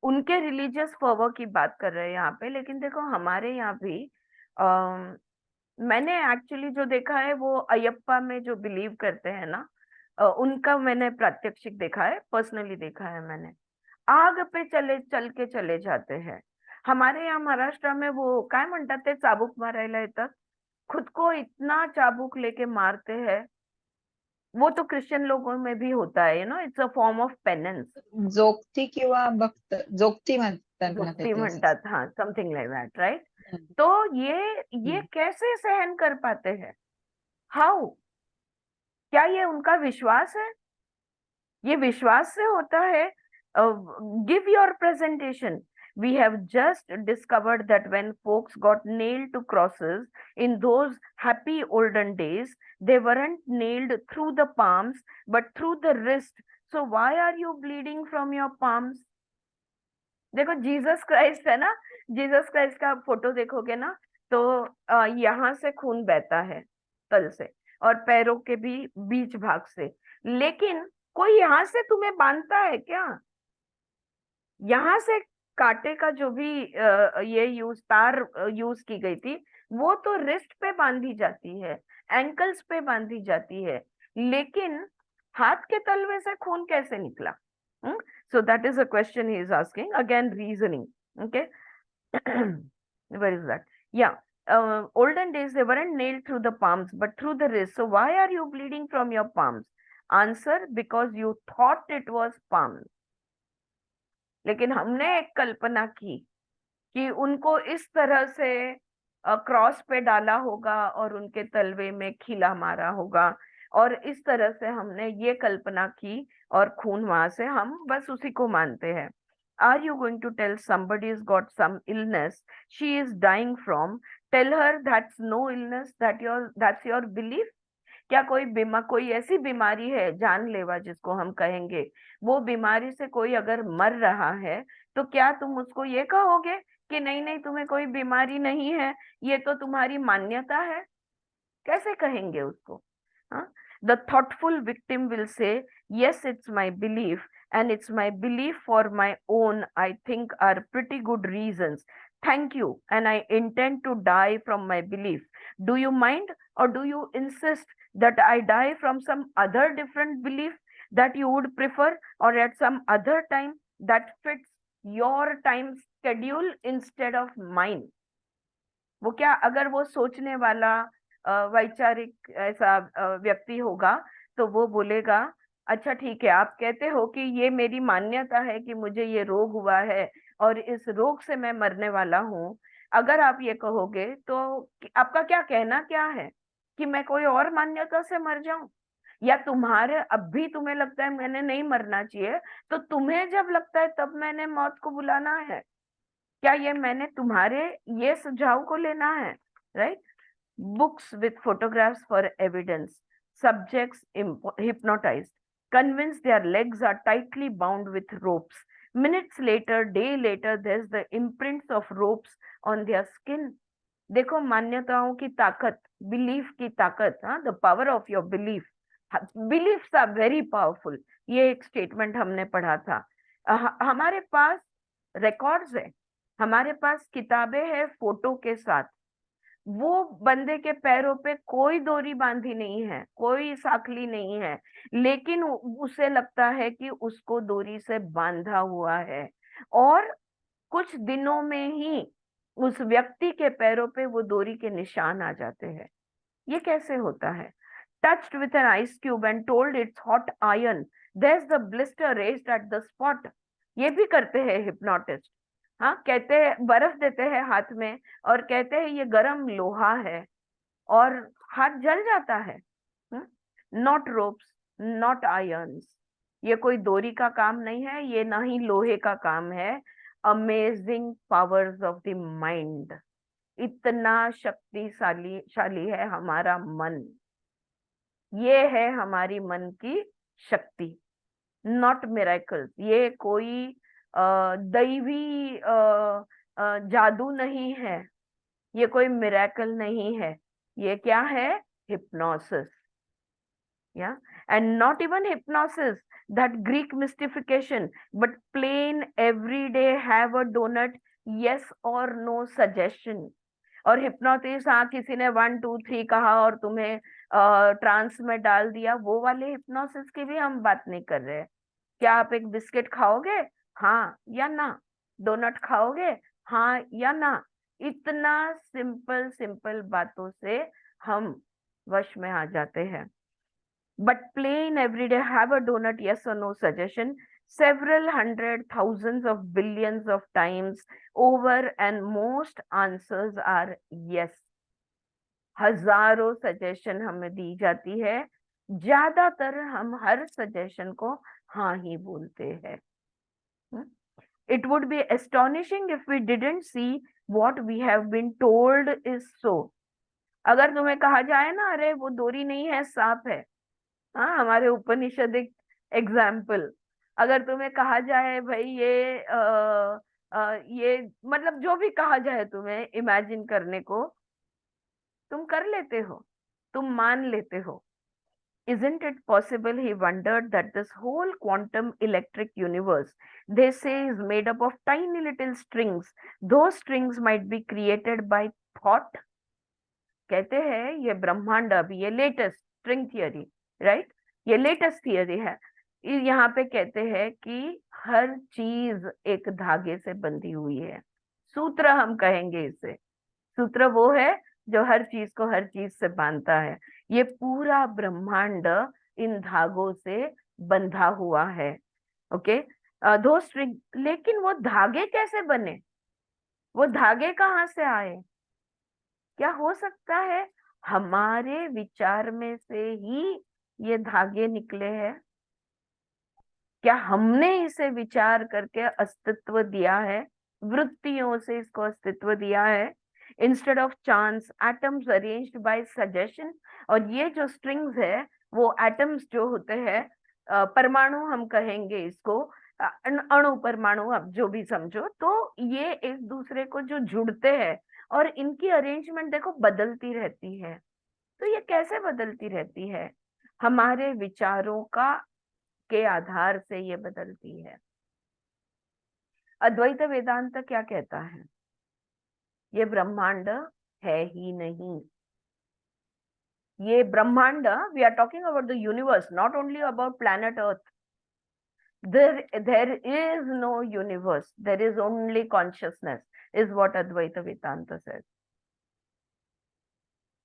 उनके रिलीजियस फर्वर की बात कर रहे हैं यहाँ पे, लेकिन देखो हमारे यहाँ भी अः मैंने एक्चुअली जो देखा है वो अयप्पा में जो बिलीव करते हैं ना, उनका मैंने प्रात्यक्षिक देखा है, पर्सनली देखा है मैंने। आग पे चल के चले जाते हैं। हमारे यहाँ महाराष्ट्र में वो काय म्हणतात ते, चाबूक मारायला येतात, खुद को इतना चाबुक लेके मारते हैं। वो तो क्रिश्चियन लोगों में भी होता है, it's a form of penance. जोगती किंवा भक्त, जोगती म्हणतात ना जोगती काहीतरी असं. म्हणतात, हाँ, समथिंग लाइक दैट, राइट? हम्म, तो ये हम्म. कैसे सहन कर पाते हैं? हाउ? क्या ये उनका विश्वास है? ये विश्वास से होता है? Give your presentation. We have just discovered that when folks got nailed to crosses in those happy olden days, they weren't nailed through the palms, but through the wrist. So why are you bleeding from your palms? देखो जीसस क्राइस्ट है ना, जीसस क्राइस्ट का आप फोटो देखोगे ना, तो यहाँ से खून बहता है, तल से, और पैरों के भी बीच भाग से। लेकिन कोई यहाँ से तुम्हें बांधता है क्या? यहाँ से कांटे का जो भी ये तार यूज की गई थी, वो तो रिस्ट पे बांधी जाती है, एंकल्स पे बांधी जाती है, लेकिन हाथ के तलवे से खून कैसे निकला? So that is a question he is asking, again reasoning. Okay, where is that? Yeah. Olden days they weren't nailed through the palms but through the wrist. So why are you bleeding from your palms? Answer: because you thought it was palms. लेकिन हमने एक कल्पना की कि उनको इस तरह से क्रॉस पे डाला होगा और उनके तलवे में खीला मारा होगा, और इस तरह से हमने ये कल्पना की, और खून वहां से, हम बस उसी को मानते हैं। Are you going to tell somebody has got some illness she is dying from? Tell her that's no illness, that's your belief. क्या कोई ऐसी बीमारी है जानलेवा जिसको हम कहेंगे, वो बीमारी से कोई अगर मर रहा है, तो क्या तुम उसको ये कहोगे कि नहीं नहीं तुम्हें कोई बीमारी नहीं है, ये तो तुम्हारी मान्यता है? कैसे कहेंगे उसको? हाँ, the thoughtful victim will say, yes it's my belief, and it's my belief for my own I think are pretty good reasons. Thank you, and I intend to die from my belief. Do you mind, or do you insist that I die from some other different belief that you would prefer, or at some other time that fits your time schedule instead of mine? वो क्या, अगर वो सोचने वाला वैचारिक ऐसा व्यक्ति होगा, तो वो बोलेगा, अच्छा ठीक है, आप कहते हो कि ये मेरी मान्यता है कि मुझे ये रोग हुआ है और इस रोग से मैं मरने वाला हूँ। अगर आप ये कहोगे तो आपका क्या कहना क्या है, कि मैं कोई और मान्यता से मर जाऊं? या तुम्हारे अब भी तुम्हें लगता है मैंने नहीं मरना चाहिए, तो तुम्हें जब लगता है तब मैंने मौत को बुलाना है? क्या ये मैंने तुम्हारे ये सुझाव को लेना है? Right? Books with photographs for evidence. Subjects hypnotized, convinced their legs are tightly bound with ropes. Minutes later, day later, there's the imprints of ropes on their skin. देखो मान्यताओं की ताकत, बिलीफ की ताकत, हाँ, the power of your belief. Beliefs are very powerful, ये एक स्टेटमेंट हमने पढ़ा था। हमारे पास रिकॉर्ड्स है, हमारे पास किताबें हैं फोटो के साथ। वो बंदे के पैरों पे कोई डोरी बांधी नहीं है, कोई साखली नहीं है, लेकिन उसे लगता है कि उसको डोरी से बांधा हुआ है, और कुछ दिनों में ही उस व्यक्ति के पैरों पे वो डोरी के निशान आ जाते हैं। ये कैसे होता है? Touched with an ice cube and told it's hot iron, there's the blister raised at the spot. ये भी करते हैं हिप्नोटिस्ट। हाँ, कहते हैं, बर्फ देते हैं हाथ में और कहते हैं ये गरम लोहा है, और हाथ जल जाता है। नॉट रोप्स, नॉट आयर्न्स, ये कोई डोरी का काम नहीं है, ये ना ही लोहे का काम है। Amazing powers of the mind, इतना शक्तिशाली शाली है हमारा मन। ये है हमारी मन की शक्ति, नॉट मिरेकल्स। ये कोई दैवी जादू नहीं है, ये कोई मिरेकल नहीं है। ये क्या है? Hypnosis. Yeah, and not even hypnosis, that Greek mystification, but plain everyday have a donut, yes or no suggestion. और हिप्नोटिस, हाँ किसी ने 1 2 3 कहा और तुम्हें ट्रांस में डाल दिया, वो वाले हिप्नोसिस की भी हम बात नहीं कर रहे हैं। क्या आप एक बिस्किट खाओगे, हाँ या ना? डोनट खाओगे, हाँ या ना? इतना सिंपल सिंपल बातों से हम वश में आ जाते हैं। But plain everyday have a donut, yes or no suggestion, several hundred thousands of billions of times over, and most answers are yes. हजारों सजेशन हमें दी जाती है, ज्यादातर हम हर सजेशन को हाँ ही बोलते हैं। It would be astonishing if we didn't see what we have been told is so. अगर तुम्हें कहा जाए ना, अरे वो डोरी नहीं है, सांप है, हाँ हमारे उपनिषदिक एग्जाम्पल, अगर तुम्हें कहा जाए भाई ये मतलब जो भी कहा जाए तुम्हें इमेजिन करने को, तुम कर लेते हो, तुम मान लेते हो। Isn't it possible, he wondered, that this whole quantum electric universe, they say, is made up of tiny little strings. Those strings might be created by thought. कहते हैं ये ब्रह्मांड, अभी ये लेटेस्ट स्ट्रिंग थियरी, राइट, ये लेटेस्ट थियरी है। यहाँ पे कहते हैं कि हर चीज एक धागे से बंधी हुई है। सूत्र हम कहेंगे इसे, सूत्र वो है जो हर चीज को हर चीज से बांधता है। ये पूरा ब्रह्मांड इन धागों से बंधा हुआ है। ओके, दो स्ट्रिंग, लेकिन वो धागे कैसे बने, वो धागे कहाँ से आए? क्या हो सकता है हमारे विचार में से ही ये धागे निकले हैं? क्या हमने इसे विचार करके अस्तित्व दिया है, वृत्तियों से इसको अस्तित्व दिया है? Instead of chance, atoms arranged bye suggestion. और ये जो स्ट्रिंग्स है, वो एटम्स जो होते हैं, परमाणु हम कहेंगे इसको, अणु परमाणु, अब जो भी समझो, तो ये एक दूसरे को जो जुड़ते हैं, और इनकी अरेंजमेंट देखो बदलती रहती है। तो ये कैसे बदलती रहती है? हमारे विचारों का के आधार से ये बदलती है। अद्वैत वेदांत क्या कहता है? ये ब्रह्मांड है ही नहीं। ये ब्रह्मांड, we are talking about the universe, not only about planet Earth. there is no universe, there is only consciousness, is what Advaita Vedanta says.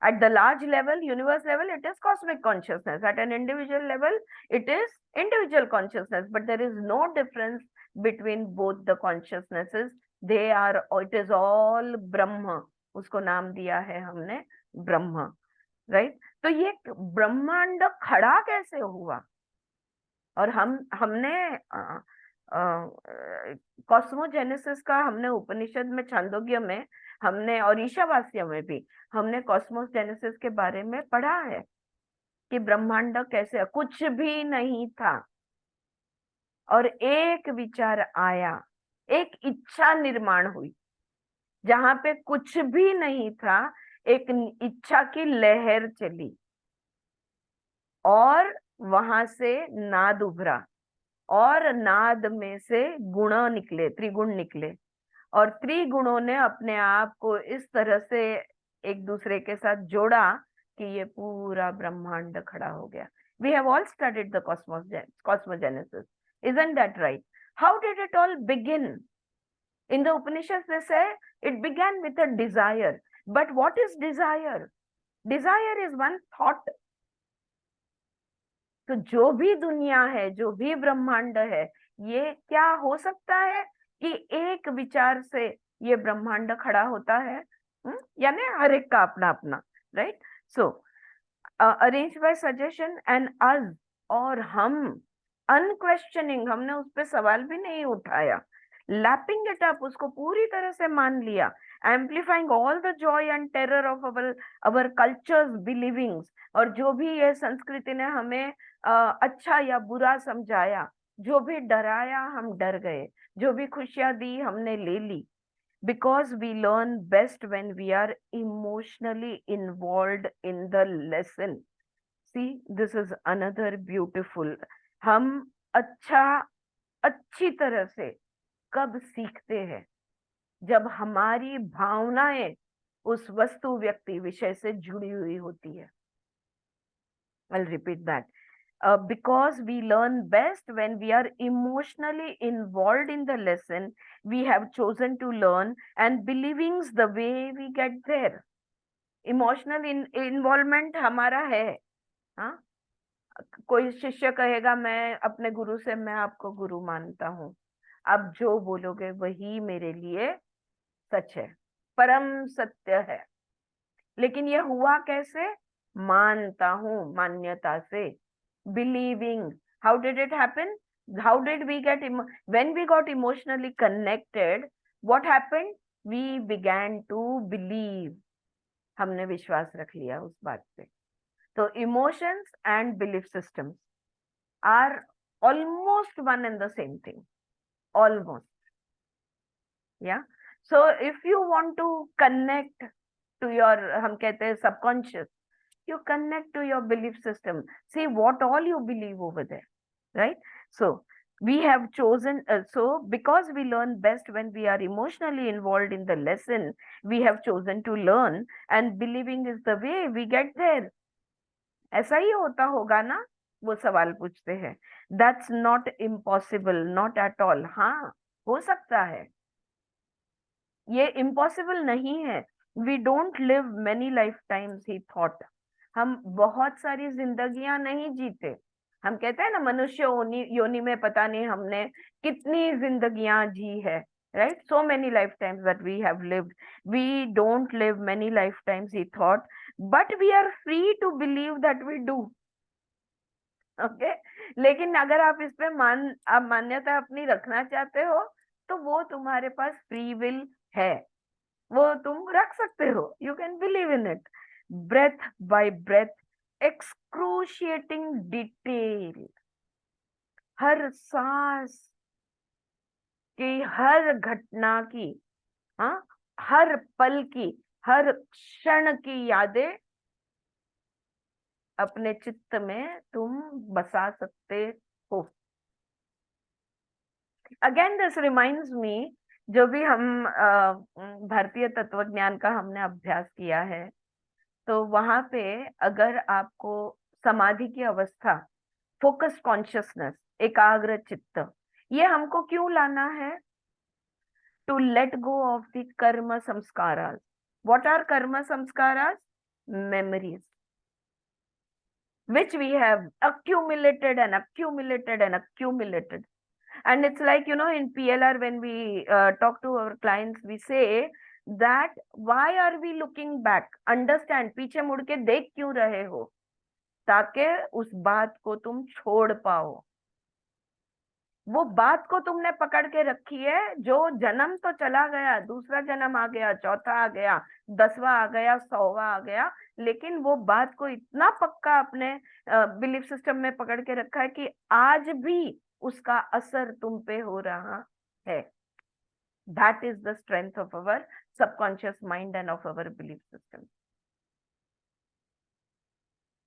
At the large level, universe level, it is cosmic consciousness. At an individual level, it is individual consciousness. But there is no difference between both the consciousnesses. They are, it is all Brahma. उसको नाम दिया है हमने ब्रह्म, राइट? तो ये ब्रह्मांड खड़ा कैसे हुआ? और हमने कॉस्मोजेनेसिस का, हमने उपनिषद में, छांदोग्य में, हमने और ईशावास्य में भी हमने कॉस्मोस जेनेसिस के बारे में पढ़ा है कि ब्रह्मांड कैसे कुछ भी नहीं था, और एक विचार आया, एक इच्छा निर्माण हुई, जहां पे कुछ भी नहीं था, एक इच्छा की लहर चली, और वहां से नाद उभरा, और नाद में से गुण निकले, त्रिगुण निकले, और त्रिगुणों ने अपने आप को इस तरह से एक दूसरे के साथ जोड़ा कि ये पूरा ब्रह्मांड खड़ा हो गया। We have all studied the cosmogenesis, isn't that right? How did it all begin? In the Upanishads they say it began with a desire. But what is desire? Desire is one thought. तो जो भी दुनिया है, जो भी ब्रह्मांड है, ये क्या हो सकता है कि एक विचार से ये ब्रह्मांड खड़ा होता है? यानी हर एक का अपना अपना, right? So arrange by suggestion and us, और हम अनक्वेश्चनिंग, हमने उस पर सवाल भी नहीं उठाया, लैपिंग इट अप, उसको पूरी तरह से मान लिया, amplifying all the joy and terror of our cultures believings. और जो भी ये संस्कृति ने हमें अच्छा या बुरा समझाया, जो भी डराया हम डर गए, जो भी खुशियां दी हमने ले ली, because we learn best when we are emotionally involved in the lesson. See this is another beautiful. हम अच्छी तरह से कब सीखते हैं? जब हमारी भावनाएं उस वस्तु व्यक्ति विषय से जुड़ी हुई होती है। I'll repeat that. Because we learn best when we are emotionally involved in the lesson we have chosen to learn and believing's the way we get there. Emotional involvement हमारा है। हाँ, कोई शिष्य कहेगा मैं अपने गुरु से मैं आपको गुरु मानता हूँ, आप जो बोलोगे वही मेरे लिए सच है, परम सत्य है। लेकिन ये हुआ कैसे? मानता हूं, मान्यता से, believing. How did it happen? How did we get when we got emotionally connected, what happened? We began to believe. हमने विश्वास रख लिया उस बात पे। तो emotions and belief systems are almost one and the same thing, almost. Yeah so if you want to connect to your, हम कहते हैं subconscious, you connect to your belief system, see what all you believe over there, right? So we have chosen, so because we learn best when we are emotionally involved in the lesson we have chosen to learn, and believing is the way we get there. ऐसा ही होता होगा ना? वो सवाल पूछते हैं। That's not impossible, not at all. हाँ, हो सकता है, ये इम्पॉसिबल नहीं है। We don't live many life times he thought. हम बहुत सारी जिंदगियां नहीं जीते। हम कहते हैं ना मनुष्य योनि में पता नहीं हमने कितनी जिंदगियां जी है, right? So many life times that we have lived. We don't live many life times he thought, but we are free to believe that we do. Okay, लेकिन अगर आप इस पे आप मान्यता अपनी रखना चाहते हो तो वो तुम्हारे पास फ्री विल है, वो तुम रख सकते हो। You can believe in it. Breath by breath, excruciating detail, हर सांस की, हर घटना की, हाँ, हर पल की, हर क्षण की यादें अपने चित्त में तुम बसा सकते हो। अगेन दिस रिमाइंड्स मी, जो भी हम भारतीय तत्व ज्ञान का हमने अभ्यास किया है, तो वहां पे अगर आपको समाधि की अवस्था, फोकस्ड कॉन्शियसनेस, एकाग्र चित्त, ये हमको क्यों लाना है? To let go of the karma samskaras. What are karma samskaras? Memories which we have accumulated and accumulated and accumulated. And it's like, you know, in PLR when we talk to our clients, we say that why are we looking back? Understand, पीछे मुड़ के देख क्यों रहे हो? ताकि उस बात को तुम छोड़ पाओ। वो बात को तुमने पकड़ के रखी है, जो जन्म तो चला गया, दूसरा जन्म आ गया, चौथा आ गया, 10वां आ गया, 100वां आ गया, लेकिन वो बात को इतना पक्का अपने बिलीफ सिस्टम में पकड़ के रखा है कि आज भी उसका असर तुम पे हो रहा है। That is the strength of our subconscious mind and of our belief system.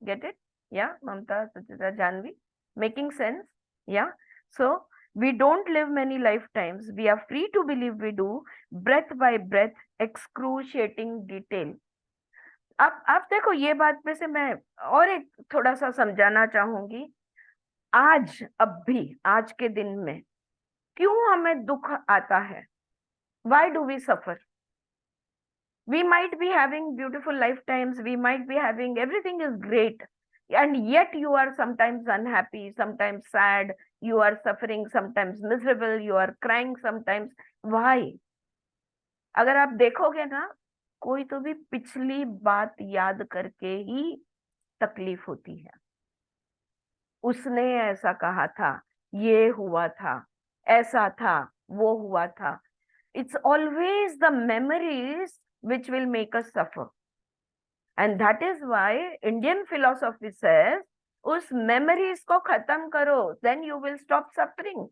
Get it? Yeah, Mamta, Suchita, Janvi, making sense? Yeah. So we don't live many lifetimes. We are free to believe we do, breath by breath, excruciating detail. अब देखो, ये बात में से मैं और एक थोड़ा सा समझाना चाहूंगी। आज, अब भी आज के दिन में क्यों हमें दुख आता है? Why do we suffer? We might be having beautiful lifetimes, we might be having, everything is great, and yet you are sometimes unhappy, sometimes sad, you are suffering, sometimes miserable, you are crying sometimes. Why? अगर आप देखोगे ना, कोई तो भी पिछली बात याद करके ही तकलीफ होती है। उसने ऐसा कहा था, ये हुआ था, ऐसा था, वो हुआ था। It's always the memories which will make us suffer. And that is why Indian philosophy says, उस memories को खत्म करो, then you will stop suffering.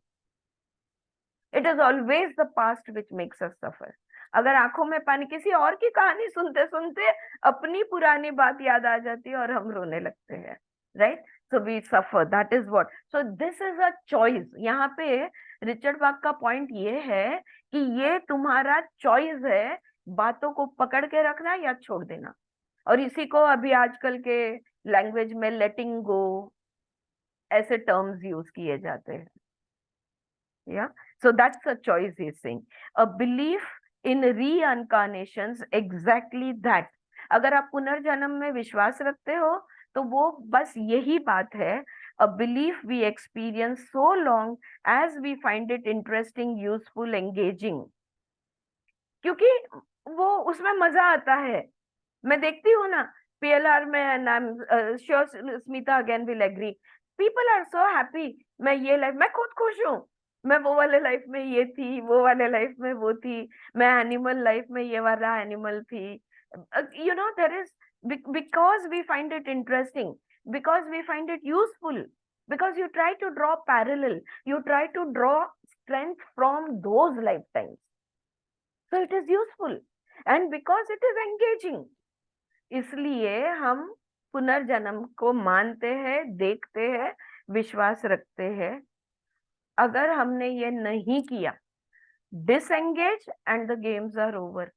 It is always the past which makes us suffer. अगर आंखों में पानी, किसी और की कहानी सुनते सुनते अपनी पुरानी बात याद आ जाती है और हम रोने लगते हैं, right? So we suffer, that is what. So this is a choice. यहाँ पे रिचर्ड बाक का पॉइंट ये है कि ये तुम्हारा चॉइस है, बातों को पकड़ के रखना या छोड़ देना। और इसी को अभी आजकल के लैंग्वेज में लेटिंग गो ऐसे टर्म्स यूज किए जाते हैं। Yeah, so that's a choice he's saying. A belief in reincarnations, exactly that. अगर आप पुनर्जन्म में विश्वास रखते हो तो वो बस यही बात है। A belief we experience so long as we find it interesting, useful, engaging. क्योंकि वो उसमें मजा आता है। मैं देखती हूँ ना PLR में, and I'm sure Smita again will agree, people are so happy। मैं ये लाइफ, मैं खुद खुश हूँ, मैं वो वाले लाइफ में ये थी, वो वाले लाइफ में वो थी, मैं एनिमल लाइफ में ये वाला एनिमल थी। You know there is, because we find it interesting, because we find it useful, because you try to draw parallel, you try to draw strength from those lifetimes, so it is useful and because it is engaging। इसलिए हम पुनर्जन्म को मानते हैं, देखते हैं, विश्वास रखते हैं। अगर हमने ये नहीं किया, disengage and the games are over.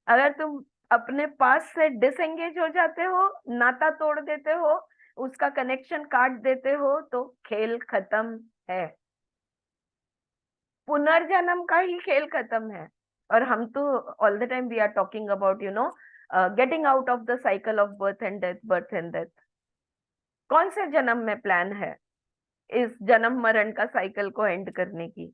अगर तुम अपने पास से डिसएंगेज हो जाते हो, नाता तोड़ देते हो, उसका कनेक्शन काट देते हो, तो खेल खत्म है, पुनर्जन्म का ही खेल खत्म है। और हम तो all the time we are talking about getting out of the cycle of birth and death, birth and death. कौन से जन्म में प्लान है इस जन्म मरण का साइकिल को एंड करने की,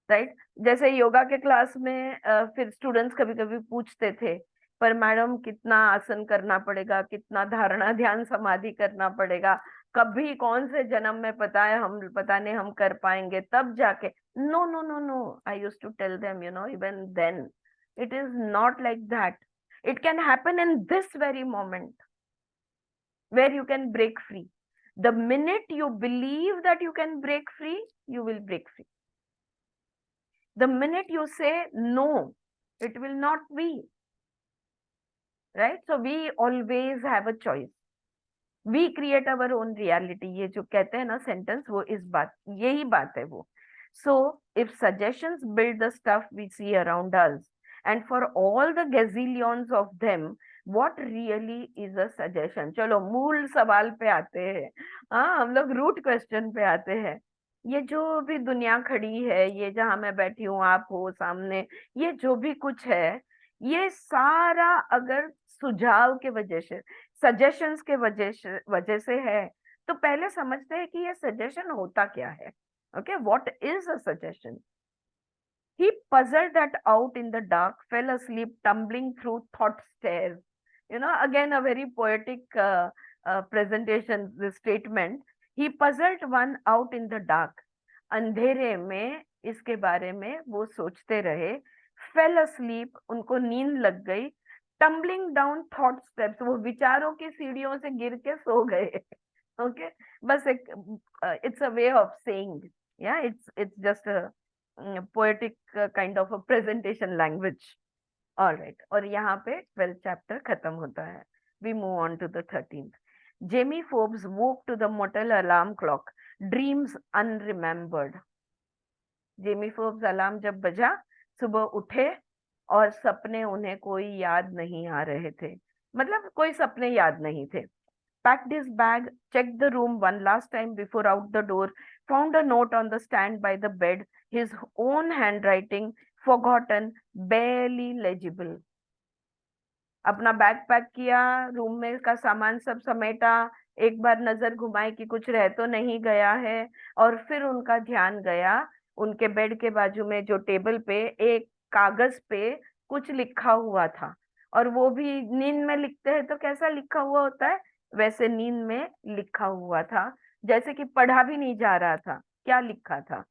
राइट? जैसे योगा के क्लास में फिर स्टूडेंट्स कभी कभी पूछते थे, पर मैडम कितना आसन करना पड़ेगा, कितना धारणा ध्यान समाधि करना पड़ेगा, कभी कौन से जन्म में पता है, हम पता नहीं हम कर पाएंगे तब जाके। No no no no, I used to tell them, even then it is not like that. It can happen in this very moment where you can break free. The minute you believe that you can break free, you will break free. The minute you say no, it will not be, right? So we always have a choice. We create our own reality. ये जो कहते हैं ना सेंटेंस, वो इस बात, यही बात है वो। So if suggestions build the stuff we see around us, and for all the gazillions of them, what really is a suggestion? चलो मूल सवाल पे आते हैं। हाँ, हम लोग रूट क्वेश्चन पे आते हैं। ये जो भी दुनिया खड़ी है, ये जहां मैं बैठी हूँ, आप हो सामने, ये जो भी कुछ है, ये सारा अगर सुझाव के वजह से, सजेशंस के वजह से है, तो पहले समझते हैं कि ये सजेशन होता क्या है। Okay, what is a suggestion? He puzzled that out in the dark, fell asleep, tumbling through thought stairs. Again, a very poetic presentation, this statement. He puzzled one out in the dark. अंधेरे में इसके बारे में वो सोचते रहे। Fell asleep, उनको नींद लग गई। Tumbling down thought steps, वो विचारों की सीढ़ियों से गिर के सो गए। Okay, बस एक, it's a way of saying, yeah, it's just a poetic kind of a presentation language. All right, और यहाँ पे 12th chapter खत्म होता है। We move on to the 13th. Jamie Forbes woke to the motel alarm clock, dreams unremembered. Jamie Forbes alarm जब बजा, सुबह उठे और सपने उन्हें कोई याद नहीं आ रहे थे, मतलब कोई सपने याद नहीं थे। Packed his bag, checked the room one last time before out the door, found a note on the stand by the bed, his own handwriting, forgotten, barely legible. अपना बैग पैक किया, रूम में का सामान सब समेटा, एक बार नजर घुमाई कि कुछ रह तो नहीं गया है, और फिर उनका ध्यान गया उनके बेड के बाजू में जो टेबल पे एक कागज पे कुछ लिखा हुआ था। और वो भी नींद में लिखते हैं तो कैसा लिखा हुआ होता है, वैसे नींद में लिखा हुआ था, जैसे कि पढ़ा भी नहीं जा रहा था। क्या लिखा था?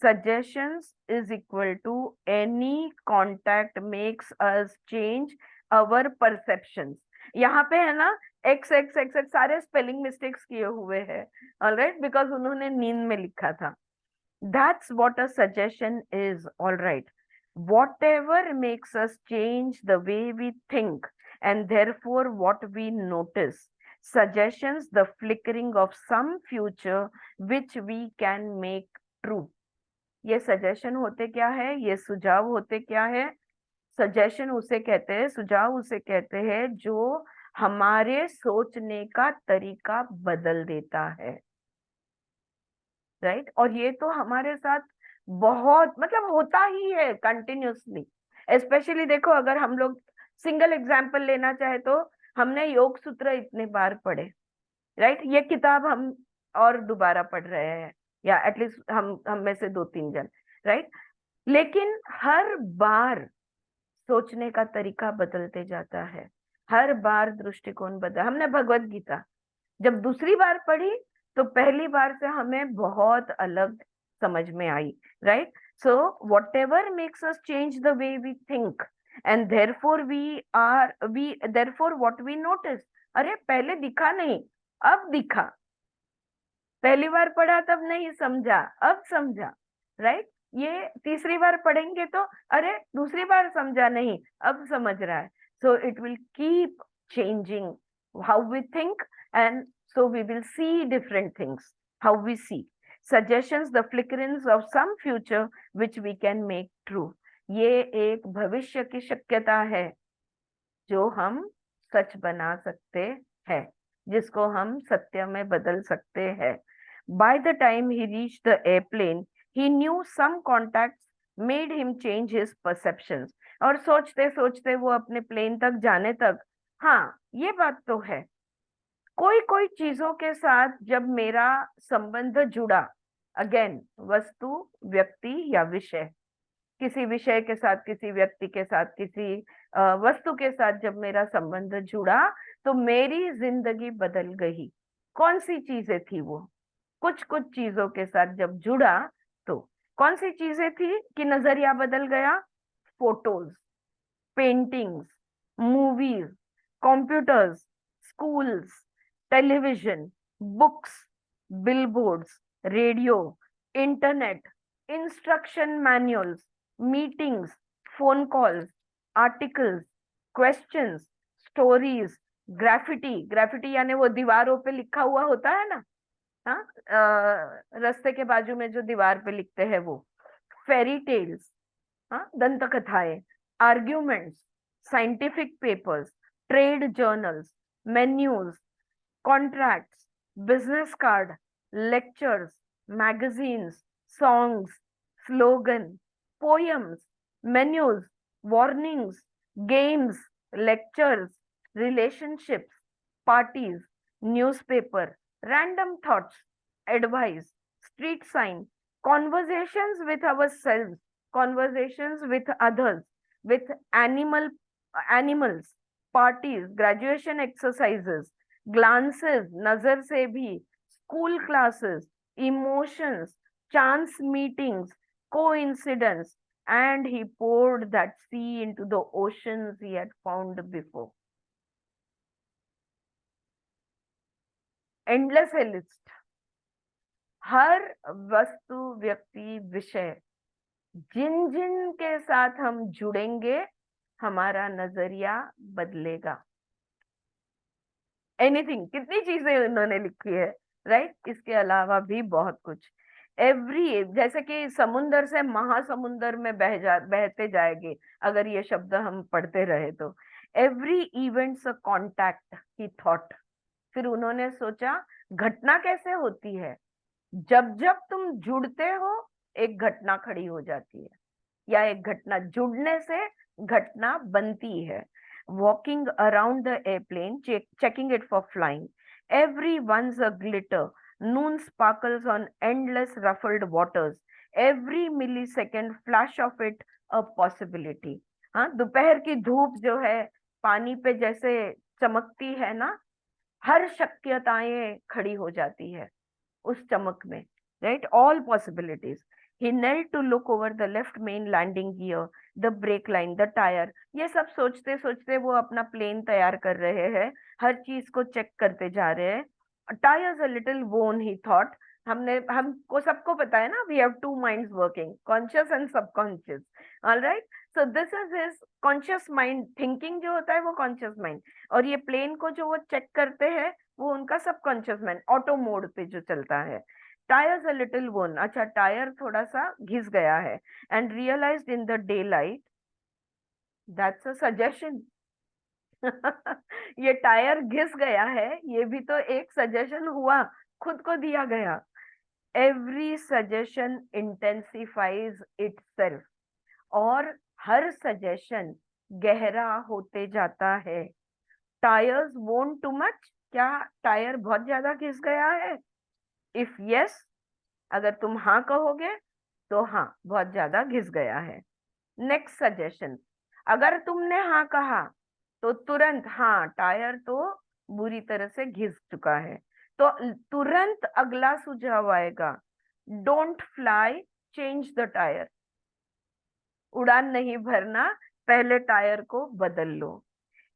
Suggestions is equal to any contact makes us change our perceptions. यहाँ पे है ना एक्स एक्स एक्स एक्स सारे स्पेलिंग मिस्टेक्स किए हुए हैं, ऑलराइट, बिकॉज उन्होंने नींद में लिखा था। That's what a suggestion is, all right. Whatever makes us change the way we think and therefore what we notice, suggestions the flickering of some future which we can make true. ये सजेशन होते क्या है, ये सुझाव होते क्या है? सजेशन उसे कहते हैं, सुझाव उसे कहते हैं जो हमारे सोचने का तरीका बदल देता है, राइट। और ये तो हमारे साथ बहुत मतलब होता ही है कंटिन्यूअसली। स्पेशली देखो, अगर हम लोग सिंगल एग्जांपल लेना चाहे तो हमने योग सूत्र इतने बार पढ़े, राइट। ये किताब हम और दोबारा पढ़ रहे हैं, या एटलीस्ट हम में से दो तीन जन, राइट। लेकिन हर बार सोचने का तरीका बदलते जाता है, हर बार दृष्टिकोण बदल। हमने भगवत गीता जब दूसरी बार पढ़ी तो पहली बार से हमें बहुत अलग समझ में आई, right. So whatever makes us change the way we think, and therefore what we notice, अरे पहले दिखा नहीं, अब दिखा। पहली बार पढ़ा तब नहीं समझा, अब समझा, राइट। ये तीसरी बार पढ़ेंगे तो अरे दूसरी बार समझा नहीं, अब समझ रहा है। So it will keep changing how we think, and so we will see different things, how we see suggestions the flickerings of some future which we can make true. ये एक भविष्य की शक्यता है जो हम सच बना सकते हैं, जिसको हम सत्य में बदल सकते हैं। By the time he reached the airplane, he knew some contacts made him change his perceptions. और सोचते सोचते वो अपने प्लेन तक जाने तक, हाँ ये बात तो है, कोई कोई चीजों के साथ जब मेरा संबंध जुड़ा, अगेन वस्तु, व्यक्ति या विषय, किसी विषय के साथ, किसी व्यक्ति के साथ, किसी वस्तु के साथ जब मेरा संबंध जुड़ा तो मेरी जिंदगी बदल गई। कौन सी चीजें थी वो? कुछ कुछ चीजों के साथ जब जुड़ा तो कौन सी चीजें थी कि नजरिया बदल गया? Photos, paintings, movies, computers, schools, television, books, billboards, radio, internet, instruction manuals, meetings, phone calls, articles, questions, stories, graffiti. Graffiti यानी वो दीवारों पे लिखा हुआ होता है ना, हाँ, रास्ते के बाजू में जो दीवार पे लिखते हैं वो। फेरी टेल्स, हाँ, दंत कथाएं, arguments, scientific papers, trade journals, menus, contracts, business card, lectures, magazines, songs, slogan, poems, menus, warnings, games, lectures, relationships, parties, newspaper, random thoughts, advice, street sign, conversations with ourselves, conversations with others, with animals, parties, graduation exercises, glances, nazar se bhi, school classes, emotions, chance meetings, coincidence, and he poured that sea into the oceans he had found before. Endless है लिस्ट। हर वस्तु, व्यक्ति, विषय, जिन जिन के साथ हम जुड़ेंगे हमारा नजरिया बदलेगा। एनीथिंग, कितनी चीजें उन्होंने लिखी है, राइट। इसके अलावा भी बहुत कुछ। जैसे कि समुंदर से महासमुंदर में बहते जाएंगे अगर ये शब्द हम पढ़ते रहे तो। Every events a contact he thought. फिर उन्होंने सोचा घटना कैसे होती है? जब जब तुम जुड़ते हो एक घटना खड़ी हो जाती है, या एक घटना जुड़ने से घटना बनती है। Walking around the airplane, checking it for flying, every once a glitter, noon sparkles on endless ruffled waters, every millisecond flash of it a possibility। हाँ, दोपहर की धूप जो है पानी पे जैसे चमकती है ना, हर शक्यताएं खड़ी हो जाती है उस चमक में, right. All possibilities. He knelt to look over the left main landing gear, the brake line, the tire। ये सब सोचते सोचते वो अपना प्लेन तैयार कर रहे हैं, हर चीज को चेक करते जा रहे हैं। Tyres a little worn, he thought। हमको सबको पता है ना, we have two minds working, conscious and subconscious, all right. So this is his conscious mind, thinking जो होता है वो कॉन्शियस माइंड, और ये प्लेन को जो वो चेक करते हैं वो उनका सबकॉन्शियस माइंड ऑटो मोड पे जो चलता है। टायर्स अ लिटिल वोन, अच्छा टायर थोड़ा सा घिस गया है, and realised in the day light, that's a suggestion. ये टायर घिस गया है, ये भी तो एक सजेशन हुआ, खुद को दिया गया। एवरी सजेशन इंटेंसिफाइज इटसेल्फ, और हर सजेशन गहरा होते जाता है। टायर्स वोंट टू मच, क्या टायर बहुत ज्यादा घिस गया है? इफ यस, अगर तुम हाँ कहोगे तो हाँ बहुत ज्यादा घिस गया है। नेक्स्ट सजेशन, अगर तुमने हाँ कहा तो तुरंत हाँ टायर तो बुरी तरह से घिस चुका है, तो तुरंत अगला सुझाव आएगा, don't fly, change the tyre. उड़ान नहीं भरना, पहले टायर को बदल लो।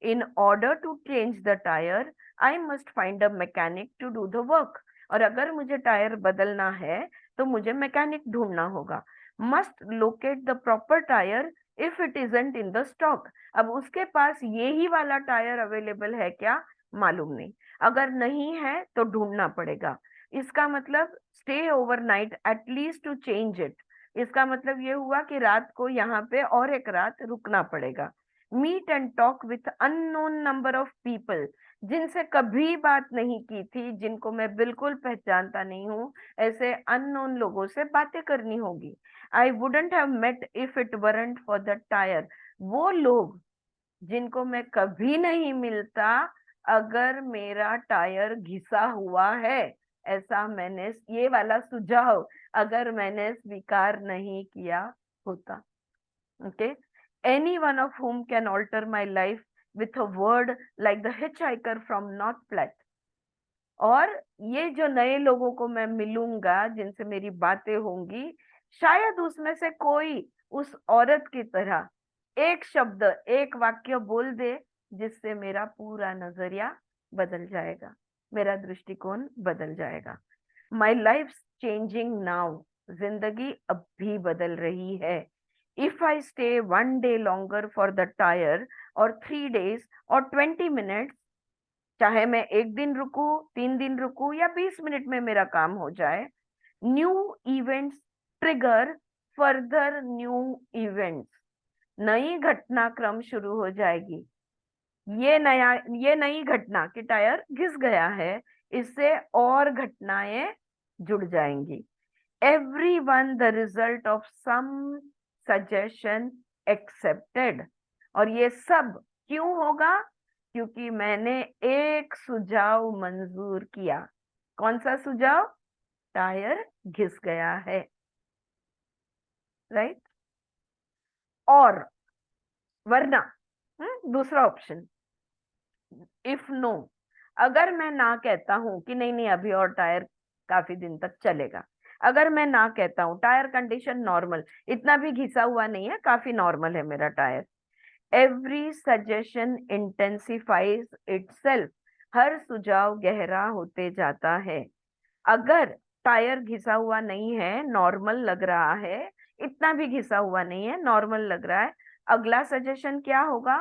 In order to change the tyre I must find a mechanic to do the work, और अगर मुझे टायर बदलना है तो मुझे मैकेनिक ढूंढना होगा। Must locate the proper tyre if it isn't in the stock, अब उसके पास ये ही वाला टायर अवेलेबल है क्या, मालूम नहीं, अगर नहीं है तो ढूंढना पड़ेगा। इसका मतलब stay overnight at least to change it, इसका मतलब ये हुआ कि रात को यहाँ पे और एक रात रुकना पड़ेगा। Meet and talk with unknown number of people, जिनसे कभी बात नहीं की थी, जिनको मैं बिल्कुल पहचानता नहीं हूँ, ऐसे अननोन लोगों से बातें करनी होगी। I wouldn't have met if it weren't for the tyre, वो लोग जिनको मैं कभी नहीं मिलता अगर मेरा टायर घिसा हुआ है, ऐसा मैंने, ये वाला सुझाव अगर मैंने स्वीकार नहीं किया होता। Okay, any one of whom can alter my life with a word like the hitchhiker from North Platte, और ये जो नए लोगों को मैं मिलूंगा जिनसे मेरी बातें होंगी, शायद उसमें से कोई उस औरत की तरह एक शब्द, एक वाक्य बोल दे जिससे मेरा पूरा नजरिया बदल जाएगा, मेरा दृष्टिकोण बदल जाएगा। माई लाइफ चेंजिंग नाउ, जिंदगी अब भी बदल रही है। If I stay one day longer for the tyre, और 3 days और 20 minutes, चाहे मैं एक दिन रुकू, 3 दिन रुकू, या 20 मिनट में मेरा काम हो जाए, new events trigger further new events, नई घटनाक्रम शुरू हो जाएगी। ये नई घटना कि टायर घिस गया है, इससे और घटनाएं जुड़ जाएंगी। Every one the result of some suggestion accepted, और ये सब क्यों होगा, क्योंकि मैंने एक सुझाव मंजूर किया। कौन सा सुझाव? टायर घिस गया है, राइट। और वरना दूसरा ऑप्शन, इफ नो, अगर मैं ना कहता हूं कि नहीं नहीं अभी और टायर काफी दिन तक चलेगा, अगर मैं ना कहता हूँ, टायर कंडीशन नॉर्मल, इतना भी घिसा हुआ नहीं है, काफी नॉर्मल है मेरा tyre, every suggestion intensifies itself, हर सुझाव गहरा होते जाता है। अगर टायर घिसा हुआ नहीं है, नॉर्मल लग रहा है, इतना भी घिसा हुआ नहीं है, नॉर्मल लग रहा है, अगला सजेशन क्या होगा?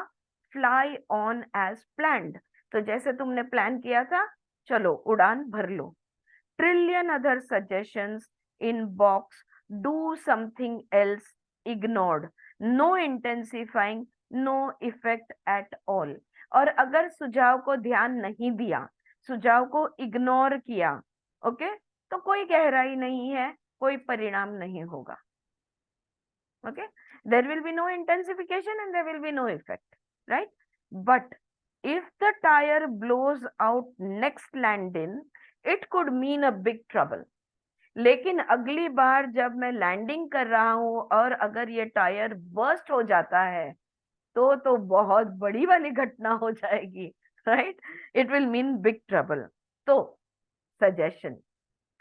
फ्लाई ऑन एज प्लान्ड, तो जैसे तुमने प्लान किया था, चलो उड़ान भर लो। Trillion other suggestions in box, do something else ignored, no intensifying, no effect at all, और अगर सुझाव को ध्यान नहीं दिया, सुझाव को इग्नोर किया, ओके, तो कोई गहराई नहीं है, कोई परिणाम नहीं होगा। Okay, there will be no intensification and there will be no effect, right. But if the tyre blows out next landing, it could mean a big trouble, लेकिन अगली बार जब मैं लैंडिंग कर रहा हूं और अगर ये टायर बर्स्ट हो जाता है, तो बहुत बड़ी वाली घटना हो जाएगी, right, it will mean big trouble. तो suggestion,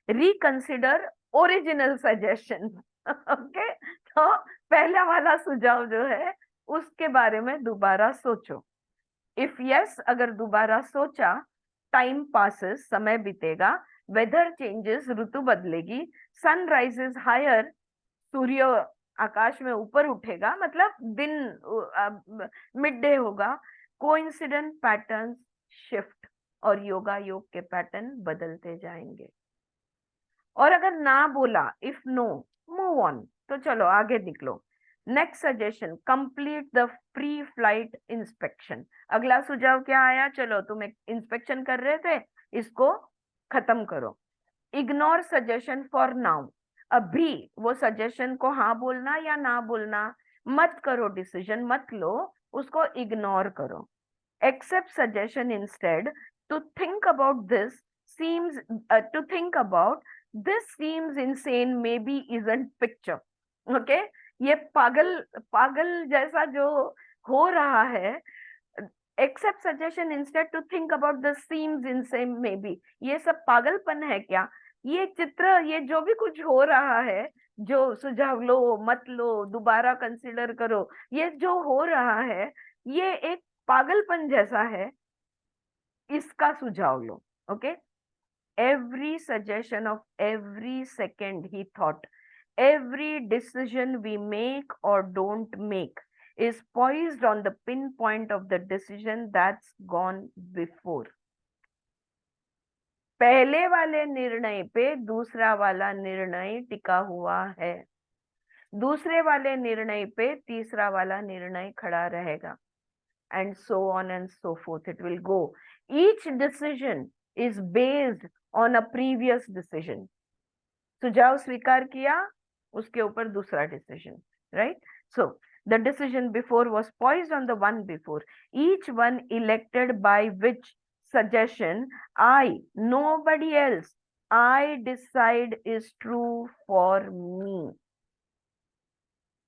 reconsider original suggestion. Okay, तो पहला वाला सुझाव जो है उसके बारे में दोबारा सोचो। इफ यस, अगर दोबारा सोचा, टाइम पासेस, समय बीतेगा, वेदर चेंजेस, ऋतु बदलेगी, सन राइजेस हायर, सूर्य आकाश में ऊपर उठेगा, मतलब दिन मिड डे होगा, कोइंसिडेंट पैटर्न्स शिफ्ट, और योगा योग के पैटर्न बदलते जाएंगे। और अगर ना बोला, इफ नो, मूव ऑन, तो चलो आगे निकलो। Next suggestion, complete the pre flight inspection. अगला सुझाव क्या आया, चलो तुम एक इंस्पेक्शन कर रहे थे, इसको खत्म करो। इग्नोर सजेशन फॉर नाउ, अभी वो सजेशन को हाँ बोलना या ना बोलना मत करो, डिसीजन मत लो, उसको इग्नोर करो। Accept suggestion instead. To think about this seems to think about this seems insane, maybe isn't picture. Okay, ये पागल पागल जैसा जो हो रहा है, accept suggestion instead to think about this seems insane maybe, ये सब पागलपन है क्या? ये चित्र, ये जो भी कुछ हो रहा है, जो सुझाव लो मत लो दोबारा कंसिडर करो, ये जो हो रहा है ये एक पागलपन जैसा है, इसका सुझाव लो। Okay, every suggestion of every second ही thought, every decision we make और don't make is poised on the pinpoint of the decision that's gone before. पहले वाले निर्णय पे दूसरा वाला निर्णय टिका हुआ है, दूसरे वाले निर्णय पे तीसरा वाला निर्णय खड़ा रहेगा, and so on and so forth it will go. Each decision is based on a previous decision. सुझाव स्वीकार किया, उसके ऊपर दूसरा decision, right? So the decision before was poised on the one before, each one elected by which suggestion I, nobody else, I decide is true for me.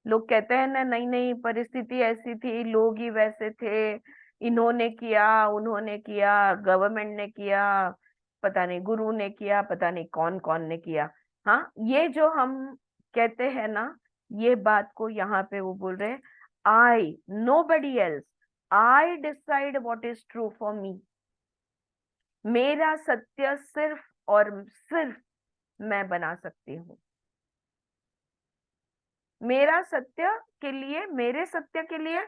लोग कहते हैं ना, नहीं नहीं परिस्थिति ऐसी थी, लोग ही वैसे थे, इन्होंने किया उन्होंने किया, गवर्नमेंट ने किया, पता नहीं गुरु ने किया, पता नहीं कौन कौन ने किया। हाँ, ये जो हम कहते हैं ना, ये बात को यहाँ पे वो बोल रहे हैं, I, nobody else, I decide what is true for me. मेरा सत्य सिर्फ और सिर्फ मैं बना सकती हूँ। मेरा सत्य के लिए, मेरे सत्य के लिए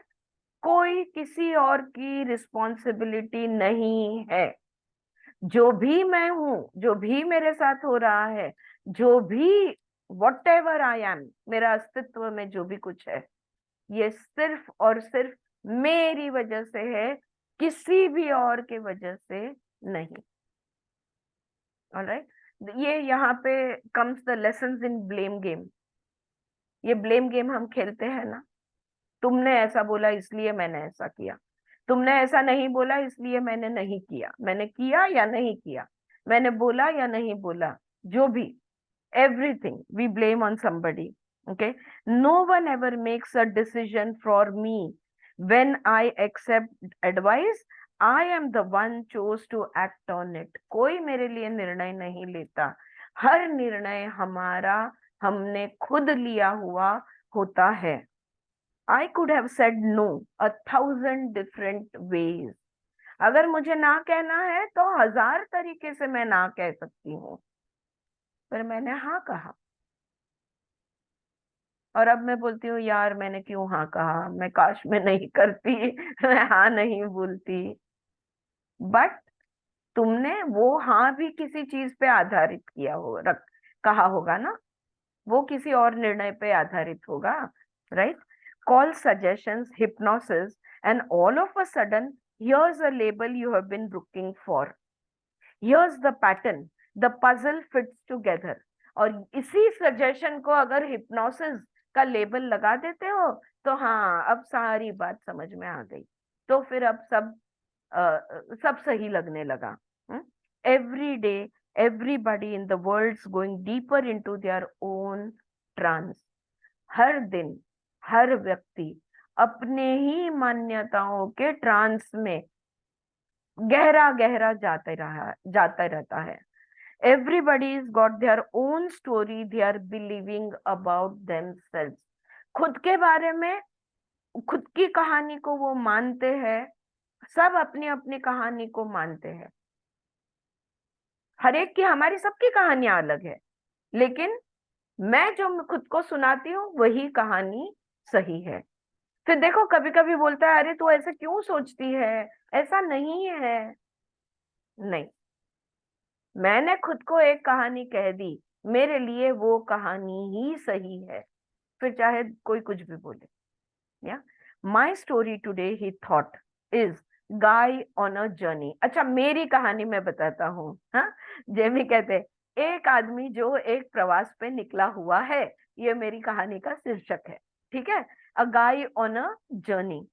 कोई किसी और की रिस्पॉन्सिबिलिटी नहीं है। जो भी मैं हूं, जो भी मेरे साथ हो रहा है, जो भी वॉट एवर आई एम, मेरा अस्तित्व में जो भी कुछ है, ये सिर्फ और सिर्फ मेरी वजह से है, किसी भी और के वजह से नहीं। ऑलराइट, ये यहाँ पे comes the lessons in blame game. ये ब्लेम गेम हम खेलते हैं ना, तुमने ऐसा बोला इसलिए मैंने ऐसा किया, तुमने ऐसा नहीं बोला इसलिए मैंने नहीं किया, मैंने किया या नहीं किया, मैंने बोला या नहीं बोला, जो भी, everything we blame on somebody. Okay, no one ever makes a decision for me. When I accept advice, I am the one chose to act on it. कोई मेरे लिए निर्णय नहीं लेता, हर निर्णय हमारा, हमने खुद लिया हुआ होता है। I could have said no 1,000 different ways. अगर मुझे ना कहना है तो 1000 तरीके से मैं ना कह सकती हूँ, पर मैंने हाँ कहा। और अब मैं बोलती हूँ यार मैंने क्यों हाँ कहा, मैं काश मैं नहीं करती, मैं हाँ नहीं बोलती। बट तुमने वो हाँ भी किसी चीज पे आधारित किया हो, रख कहा होगा ना, वो किसी और निर्णय पे आधारित होगा, right? Call suggestions hypnosis, and all of a sudden here's a label you have been looking for. Here's the pattern, the puzzle fits together. और इसी सजेशन को अगर हिप्नोसिस का लेबल लगा देते हो तो हाँ, अब सारी बात समझ में आ गई, तो फिर अब सब सही लगने लगा। Every day everybody in the world's going deeper into their own trance. हर दिन हर व्यक्ति अपने ही मान्यताओं के ट्रांस में गहरा गहरा जाता रहता है। Everybody's got their own story they are believing about themselves. खुद के बारे में, खुद की कहानी को वो मानते हैं, सब अपनी अपनी कहानी को मानते हैं। हर एक की, हमारी सबकी कहानियां अलग है, लेकिन मैं जो खुद को सुनाती हूँ वही कहानी सही है। फिर देखो कभी कभी बोलता है अरे तू ऐसे क्यों सोचती है, ऐसा नहीं है। नहीं, मैंने खुद को एक कहानी कह दी, मेरे लिए वो कहानी ही सही है, फिर चाहे कोई कुछ भी बोले। या my story today he thought is guy on a journey. अच्छा, मेरी कहानी मैं बताता हूँ। हाँ, जेमी कहते एक आदमी जो एक प्रवास पे निकला हुआ है, ये मेरी कहानी का शीर्षक है। ठीक है, a guy on a journey,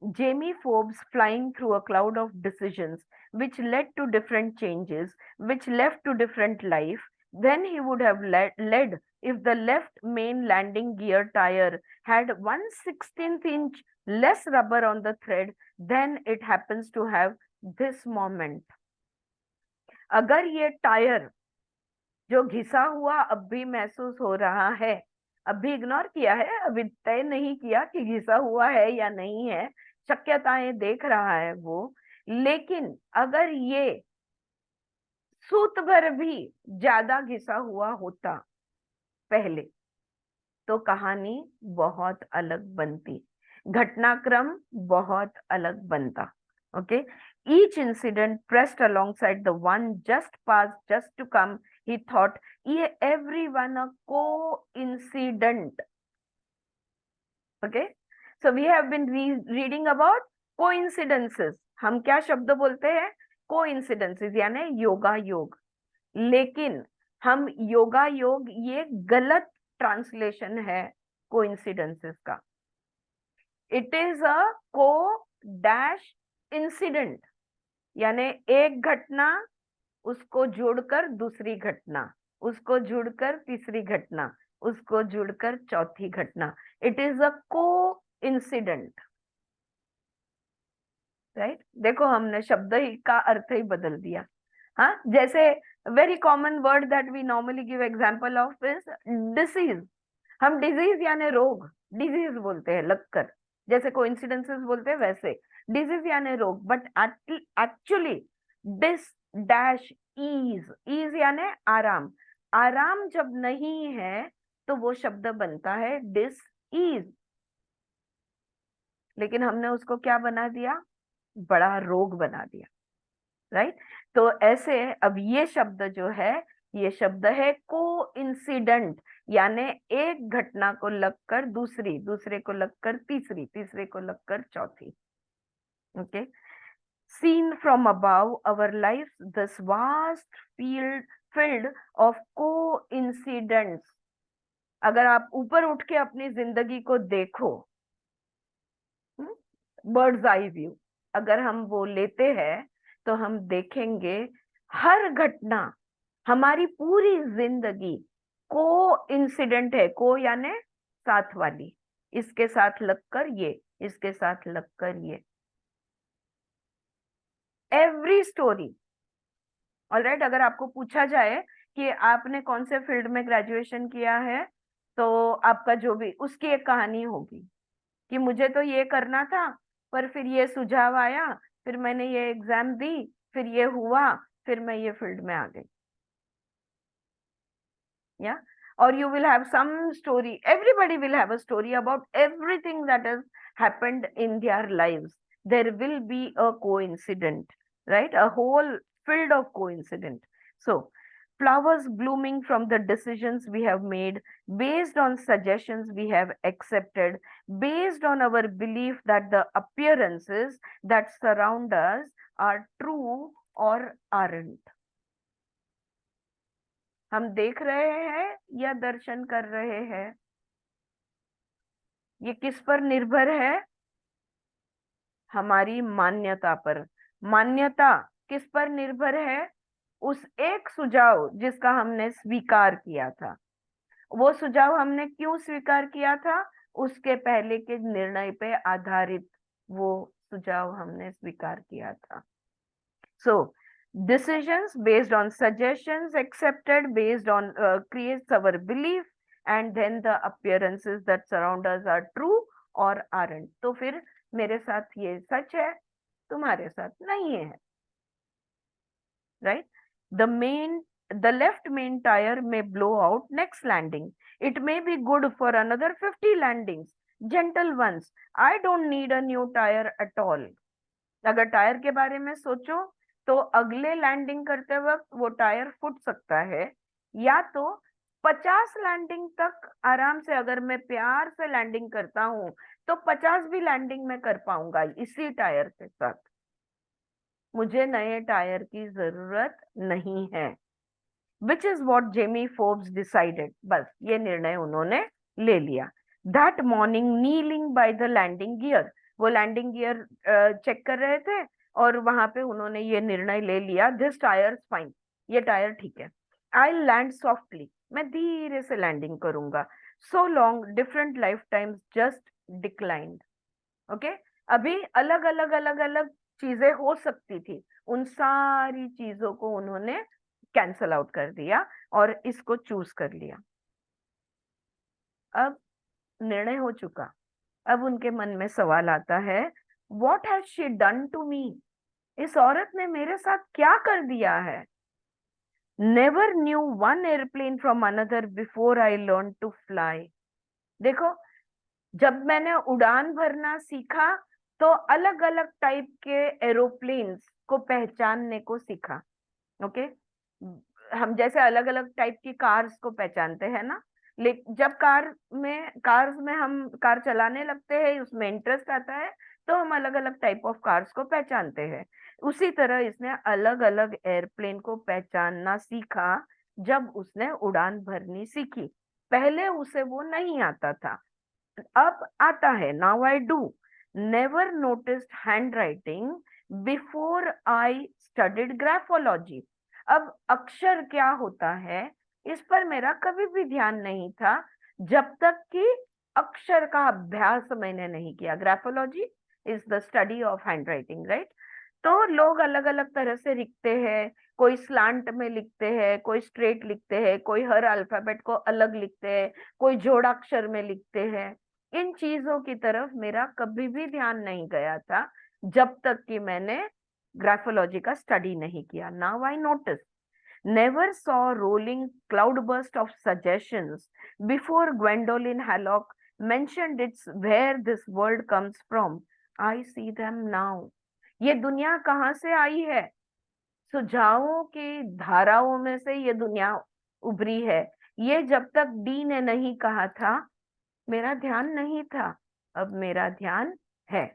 Jamie Forbes flying through a cloud of decisions which led to different changes, which left to different life than he would have led if the left main landing gear tire had 1/16 inch less rubber on the thread than it happens to have this moment. अगर ये टायर जो घिसा हुआ अब भी महसूस हो रहा है, अभी इग्नोर किया है, अभी तय नहीं किया कि घिसा हुआ है या नहीं है, शक्यताएं देख रहा है वो, लेकिन अगर ये सूत भर भी ज्यादा घिसा हुआ होता पहले, तो कहानी बहुत अलग बनती, घटनाक्रम बहुत अलग बनता। Okay, each incident pressed alongside the one just passed just to come, he thought, ये everyone a coincident. Okay, so we have been reading about coincidences. हम क्या शब्द बोलते हैं? coincidences यानी योगा योग। लेकिन हम योगा योग, ये गलत ट्रांसलेशन है कोइंसिडेंसेस का। इट इज अ को डैश इंसिडेंट, यानी एक घटना, उसको जुड़कर दूसरी घटना, उसको जुड़कर तीसरी घटना, उसको जुड़कर चौथी घटना। इट इज अ को इंसिडेंट। राइट, देखो हमने शब्द ही का अर्थ ही बदल दिया। हाँ, जैसे very common word that we normally give example of is disease. हम डिजीज यानी रोग, डिजीज बोलते हैं लगकर, जैसे कोइंसिडेंसेस बोलते हैं वैसे डिजीज यानी रोग, but actually dis dash ease, ease यानी आराम। आराम जब नहीं है तो वो शब्द बनता है डिस ईज, लेकिन हमने उसको क्या बना दिया? बड़ा रोग बना दिया। राइट, तो ऐसे अब ये शब्द जो है, ये शब्द है को इंसिडेंट, यानी एक घटना को लगकर दूसरी, दूसरे को लगकर तीसरी, तीसरे को लगकर चौथी। Okay, seen from above our lives this vast field of coincidence। अगर आप ऊपर उठ के अपनी जिंदगी को देखो, बर्ड्स आई व्यू अगर हम वो लेते हैं, तो हम देखेंगे हर घटना, हमारी पूरी जिंदगी को इंसिडेंट है। को यानी साथ वाली, इसके साथ लगकर ये, इसके साथ लगकर ये, एवरी स्टोरी। ऑलराइट, अगर आपको पूछा जाए कि आपने कौन से फील्ड में ग्रेजुएशन किया है, तो आपका जो भी उसकी एक कहानी होगी कि मुझे तो ये करना था, पर फिर ये सुझाव आया, फिर मैंने ये एग्जाम दी, फिर ये हुआ, फिर मैं ये फील्ड में आ गई। या or you will have some story, everybody will have a story about everything that has happened in their lives. There will be a coincident, right? A whole field of coincident. So flowers blooming from the decisions we have made, based on suggestions we have accepted, based on our belief that the appearances that surround us are true or aren't। हम देख रहे हैं या दर्शन कर रहे हैं, ये किस पर निर्भर है? हमारी मान्यता पर। मान्यता किस पर निर्भर है? उस एक सुझाव जिसका हमने स्वीकार किया था। वो सुझाव हमने क्यों स्वीकार किया था? उसके पहले के निर्णय पे आधारित वो सुझाव हमने स्वीकार किया था। So decisions based on suggestions accepted based on creates our belief, and then the appearances that surround us are true or aren't। तो फिर मेरे साथ ये सच है, तुम्हारे साथ नहीं है। Right, the main the left main tire may blow out next landing. It may be good for another 50 landings. Gentle ones. I don't need a new tire at all. अगर टायर के बारे में सोचो तो अगले लैंडिंग करते वक्त वो टायर फूट सकता है, या तो 50 लैंडिंग तक आराम से अगर मैं प्यार से लैंडिंग करता हूं तो 50 भी लैंडिंग में कर पाऊंगा इसी टायर के साथ। मुझे नए टायर की जरूरत नहीं है। Which is what Jamie Forbes decided. बस ये निर्णय उन्होंने ले लिया। That morning kneeling by the landing gear, वो लैंडिंग गियर चेक कर रहे थे और वहां पे उन्होंने ये निर्णय ले लिया, दिस टायर फाइन, ये टायर ठीक है। आई लैंड सॉफ्टली, मैं धीरे से लैंडिंग करूंगा। So long different life times just declined. Okay, अभी अलग अलग अलग अलग चीजें हो सकती थी, उन सारी चीजों को उन्होंने कैंसल आउट कर दिया और इसको चूज कर लिया। अब निर्णय हो चुका। अब उनके मन में सवाल आता है, what has she done to me. इस औरत ने मेरे साथ क्या कर दिया है। Never knew one airplane from another before I learn to fly. देखो, जब मैंने उड़ान भरना सीखा तो अलग अलग टाइप के एरोप्लेन्स को पहचानने को सीखा। ओके, हम जैसे अलग अलग टाइप की कार्स को पहचानते हैं ना, लेकिन जब कार्स में हम कार चलाने लगते हैं, उसमें इंटरेस्ट आता है तो हम अलग अलग टाइप ऑफ कार्स को पहचानते हैं। उसी तरह इसने अलग अलग एयरप्लेन को पहचानना सीखा जब उसने उड़ान भरनी सीखी। पहले उसे वो नहीं आता था, अब आता है। Now I do. Never noticed hand writing before I studied graphology. अब अक्षर क्या होता है इस पर मेरा कभी भी ध्यान नहीं था जब तक कि अक्षर का अभ्यास मैंने नहीं किया। Graphology is the study of hand writing, right. तो लोग अलग अलग तरह से लिखते हैं, कोई स्लांट में लिखते हैं, कोई स्ट्रेट लिखते हैं, कोई हर अल्फाबेट को अलग लिखते हैं, कोई जोड़ाक्षर में लिखते हैं। इन चीजों की तरफ मेरा कभी भी ध्यान नहीं गया था जब तक कि मैंने ग्राफोलॉजी का स्टडी नहीं किया। Now I notice. Never saw rolling cloudburst of suggestions before Gwendolyn Hallock mentioned it's where this world comes from. I see them now. ये दुनिया कहाँ से आई है। सुझावों की धाराओं में से ये दुनिया उभरी है। ये जब तक डी ने नहीं कहा था मेरा ध्यान नहीं था, अब मेरा ध्यान है।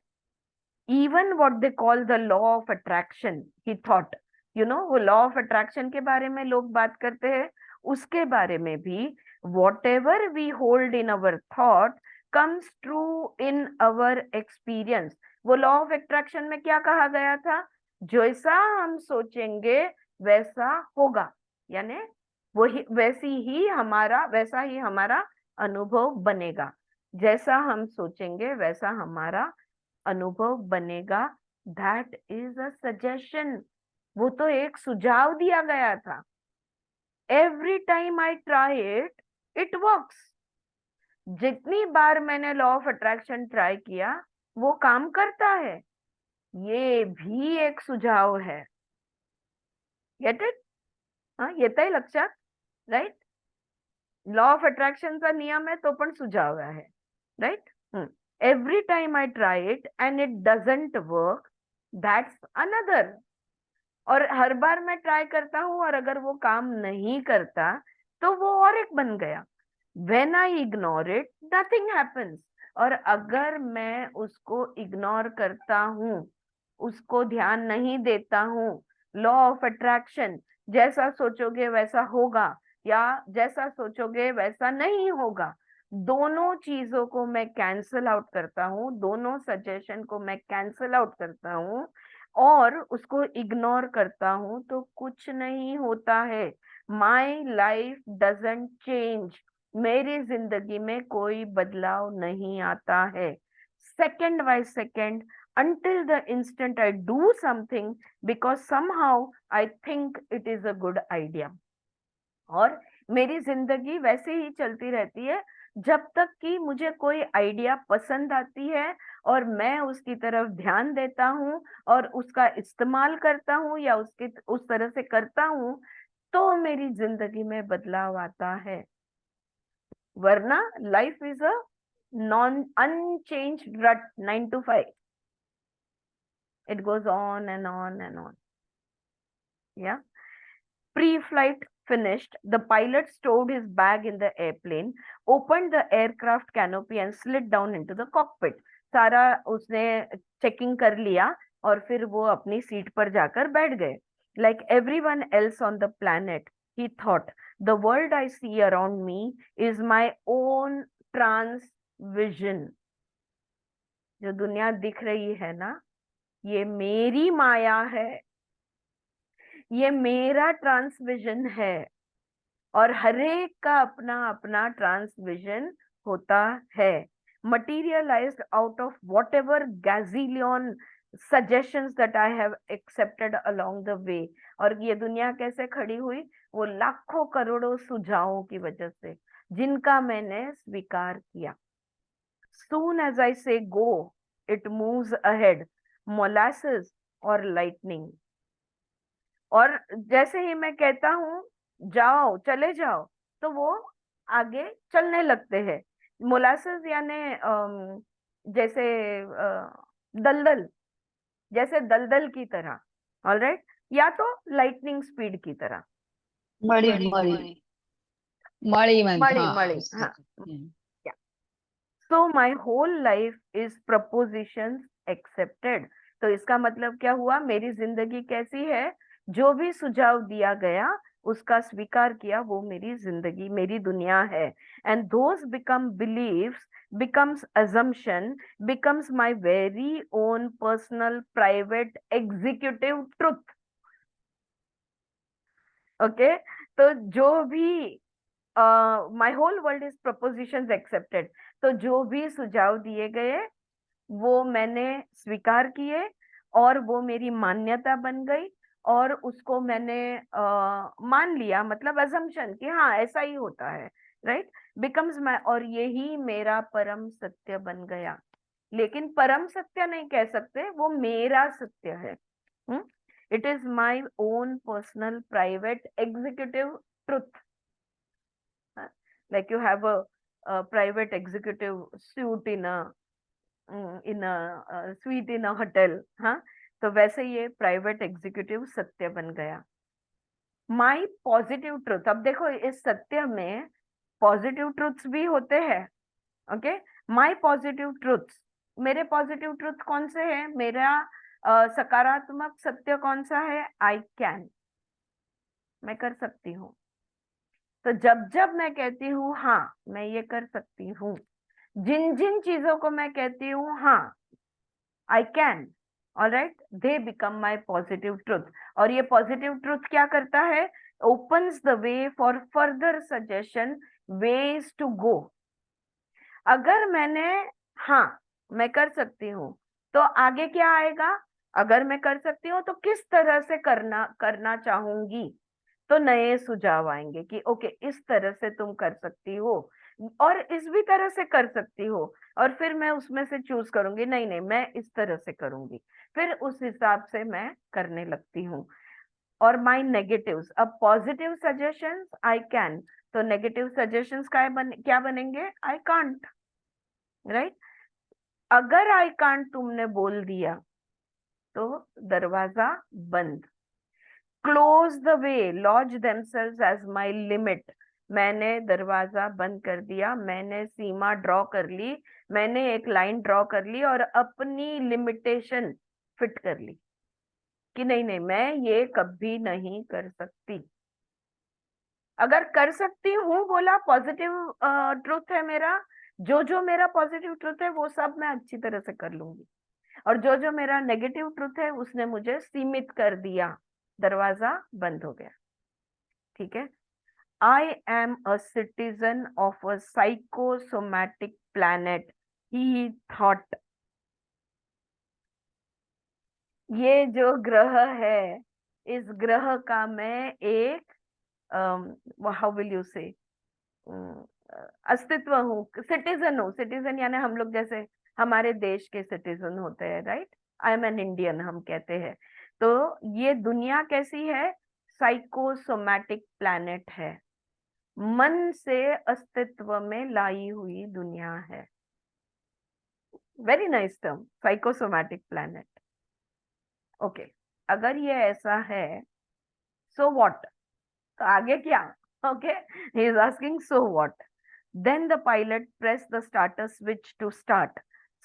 Even what they call the law of attraction, he thought, वो लॉ ऑफ अट्रैक्शन के बारे में लोग बात करते हैं, उसके बारे में भी whatever we hold in our thought comes true in our experience। वो लॉ ऑफ अट्रैक्शन में क्या कहा गया था, जैसा हम सोचेंगे वैसा होगा, यानी वही वैसा ही हमारा अनुभव बनेगा। जैसा हम सोचेंगे वैसा हमारा अनुभव बनेगा। That is a suggestion. वो तो एक सुझाव दिया गया था। Every time I try it, it works. जितनी बार मैंने लॉ ऑफ अट्रैक्शन ट्राई किया वो काम करता है। ये भी एक सुझाव है। Get it? हाँ, येताय लक्षात, राइट। लॉ ऑफ अट्रॅक्शनचा नियम आहे तो पण सुझाव आहे, right. Every time I try it and it doesn't work, that's another. और हर बार मैं ट्राई करता हूं और अगर वो काम नहीं करता तो वो और एक बन गया। When I ignore it nothing happens. और अगर मैं उसको इग्नोर करता हूं, उसको ध्यान नहीं देता हूं, लॉ ऑफ अट्रैक्शन, जैसा सोचोगे वैसा होगा या जैसा सोचोगे वैसा नहीं होगा, दोनों चीजों को मैं कैंसल आउट करता हूँ, दोनों सजेशन को मैं कैंसल आउट करता हूँ और उसको इग्नोर करता हूं, तो कुछ नहीं होता है। My life doesn't change. मेरी जिंदगी में कोई बदलाव नहीं आता है। Second by second, until the instant I do something because somehow I think it is a good idea। और मेरी जिंदगी वैसे ही चलती रहती है जब तक कि मुझे कोई आइडिया पसंद आती है और मैं उसकी तरफ ध्यान देता हूँ और उसका इस्तेमाल करता हूँ या उसकी उस तरह से करता हूँ, तो मेरी जिंदगी में बदलाव आता है, वरना life is a non unchanged रट 9 to 5. It goes on and on and on. Yeah. Pre-flight finished, the pilot stowed his bag in the airplane, opened the aircraft canopy and slid down into the cockpit. सारा उसने चेकिंग कर लिया और फिर वो अपनी सीट पर जाकर बैठ गए. Like everyone else on the planet, he thought, the world I see around me is my own trans vision. जो दुनिया दिख रही है ना, ये मेरी माया है, ये मेरा ट्रांसविजन है. और हर एक का अपना अपना ट्रांसविजन होता है, materialized out of whatever gazillion suggestions that I have accepted along the way. और ये दुनिया कैसे खड़ी हुई? वो लाखों करोड़ों सुझावों की वजह से, जिनका मैंने स्वीकार किया. Soon as I say go, it moves ahead, molasses or lightning. और जैसे ही मैं कहता हूं जाओ, चले जाओ, तो वो आगे चलने लगते हैं. मोलासेस यानी जैसे दलदल, जैसे दलदल की तरह. ऑलराइट. या तो लाइटनिंग स्पीड की तरह. मळी मळी मळी मणि हाँ मणि, उसका हाँ. So my whole life is propositions accepted. तो इसका मतलब क्या हुआ? मेरी जिंदगी कैसी है? जो भी सुझाव दिया गया उसका स्वीकार किया, वो मेरी जिंदगी, मेरी दुनिया है. And those become believes, becomes assumption, becomes my very own personal private executive truth. Okay. तो जो भी my whole world is propositions accepted, तो जो भी सुझाव दिए गए वो मैंने स्वीकार किए और वो मेरी मान्यता बन गई और उसको मैंने मान लिया, मतलब असम्पशन कि हाँ ऐसा ही होता है. राइट. बिकम्स माई, और यही मेरा परम सत्य बन गया. लेकिन परम सत्य नहीं कह सकते, वो मेरा सत्य है. It is my own personal private executive truth. Like you have a private executive suite in a suite in a hotel. हाँ. तो वैसे ये प्राइवेट एग्जीक्यूटिव सत्य बन गया. माई पॉजिटिव ट्रुथ. अब देखो इस सत्य में पॉजिटिव ट्रुथ्स भी होते हैं. ओके. माई पॉजिटिव ट्रुथ्स, मेरे पॉजिटिव ट्रुथ कौन से हैं? मेरा सकारात्मक सत्य कौन सा है? आई कैन, मैं कर सकती हूँ. तो जब जब मैं कहती हूँ हाँ मैं ये कर सकती हूँ, जिन जिन चीजों को मैं कहती हूँ हाँ I can, alright, they become my positive truth. और ये पॉजिटिव ट्रुथ क्या करता है? Opens the way for further suggestion, ways to go. अगर मैंने हाँ मैं कर सकती हूँ, तो आगे क्या आएगा? अगर मैं कर सकती हूँ तो किस तरह से करना करना चाहूंगी, तो नए सुझाव आएंगे कि ओके इस तरह से तुम कर सकती हो और इस भी तरह से कर सकती हो. और फिर मैं उसमें से चूज करूंगी, नहीं नहीं मैं इस तरह से करूंगी, फिर उस हिसाब से मैं करने लगती हूँ. और माई नेगेटिव्स, अब पॉजिटिव सजेशंस आई कैन, तो नेगेटिव सजेशंस क्या बनेंगे? I can't. राइट. अगर आई कांट तुमने बोल दिया तो दरवाजा बंद. Close the way, lodge themselves as my limit. मैंने दरवाजा बंद कर दिया, मैंने सीमा ड्रॉ कर ली, मैंने एक लाइन ड्रॉ कर ली और अपनी लिमिटेशन फिट कर ली कि नहीं नहीं मैं ये कभी नहीं कर सकती. अगर कर सकती हूँ बोला, पॉजिटिव ट्रुथ है मेरा, जो जो मेरा पॉजिटिव ट्रुथ है वो सब मैं अच्छी तरह से कर लूंगी. और जो जो मेरा नेगेटिव ट्रुथ है उसने मुझे सीमित कर दिया, दरवाजा बंद हो गया. ठीक है. I am a citizen of a psychosomatic planet, he thought. ये जो ग्रह है, इस ग्रह का मैं एक हाउ विल यू से अस्तित्व हूँ, सिटीजन हूँ. सिटीजन यानी हम लोग जैसे हमारे देश के सिटीजन होते हैं. Right. I am an Indian हम कहते हैं. तो ये दुनिया कैसी है? साइकोसोमैटिक प्लैनेट है, मन से अस्तित्व में लाई हुई दुनिया है। Very nice term, psychosomatic planet. Okay, अगर ये ऐसा है, सो व्हाट, तो आगे क्या? Okay, he is asking so what. Then the pilot pressed the starter switch to start,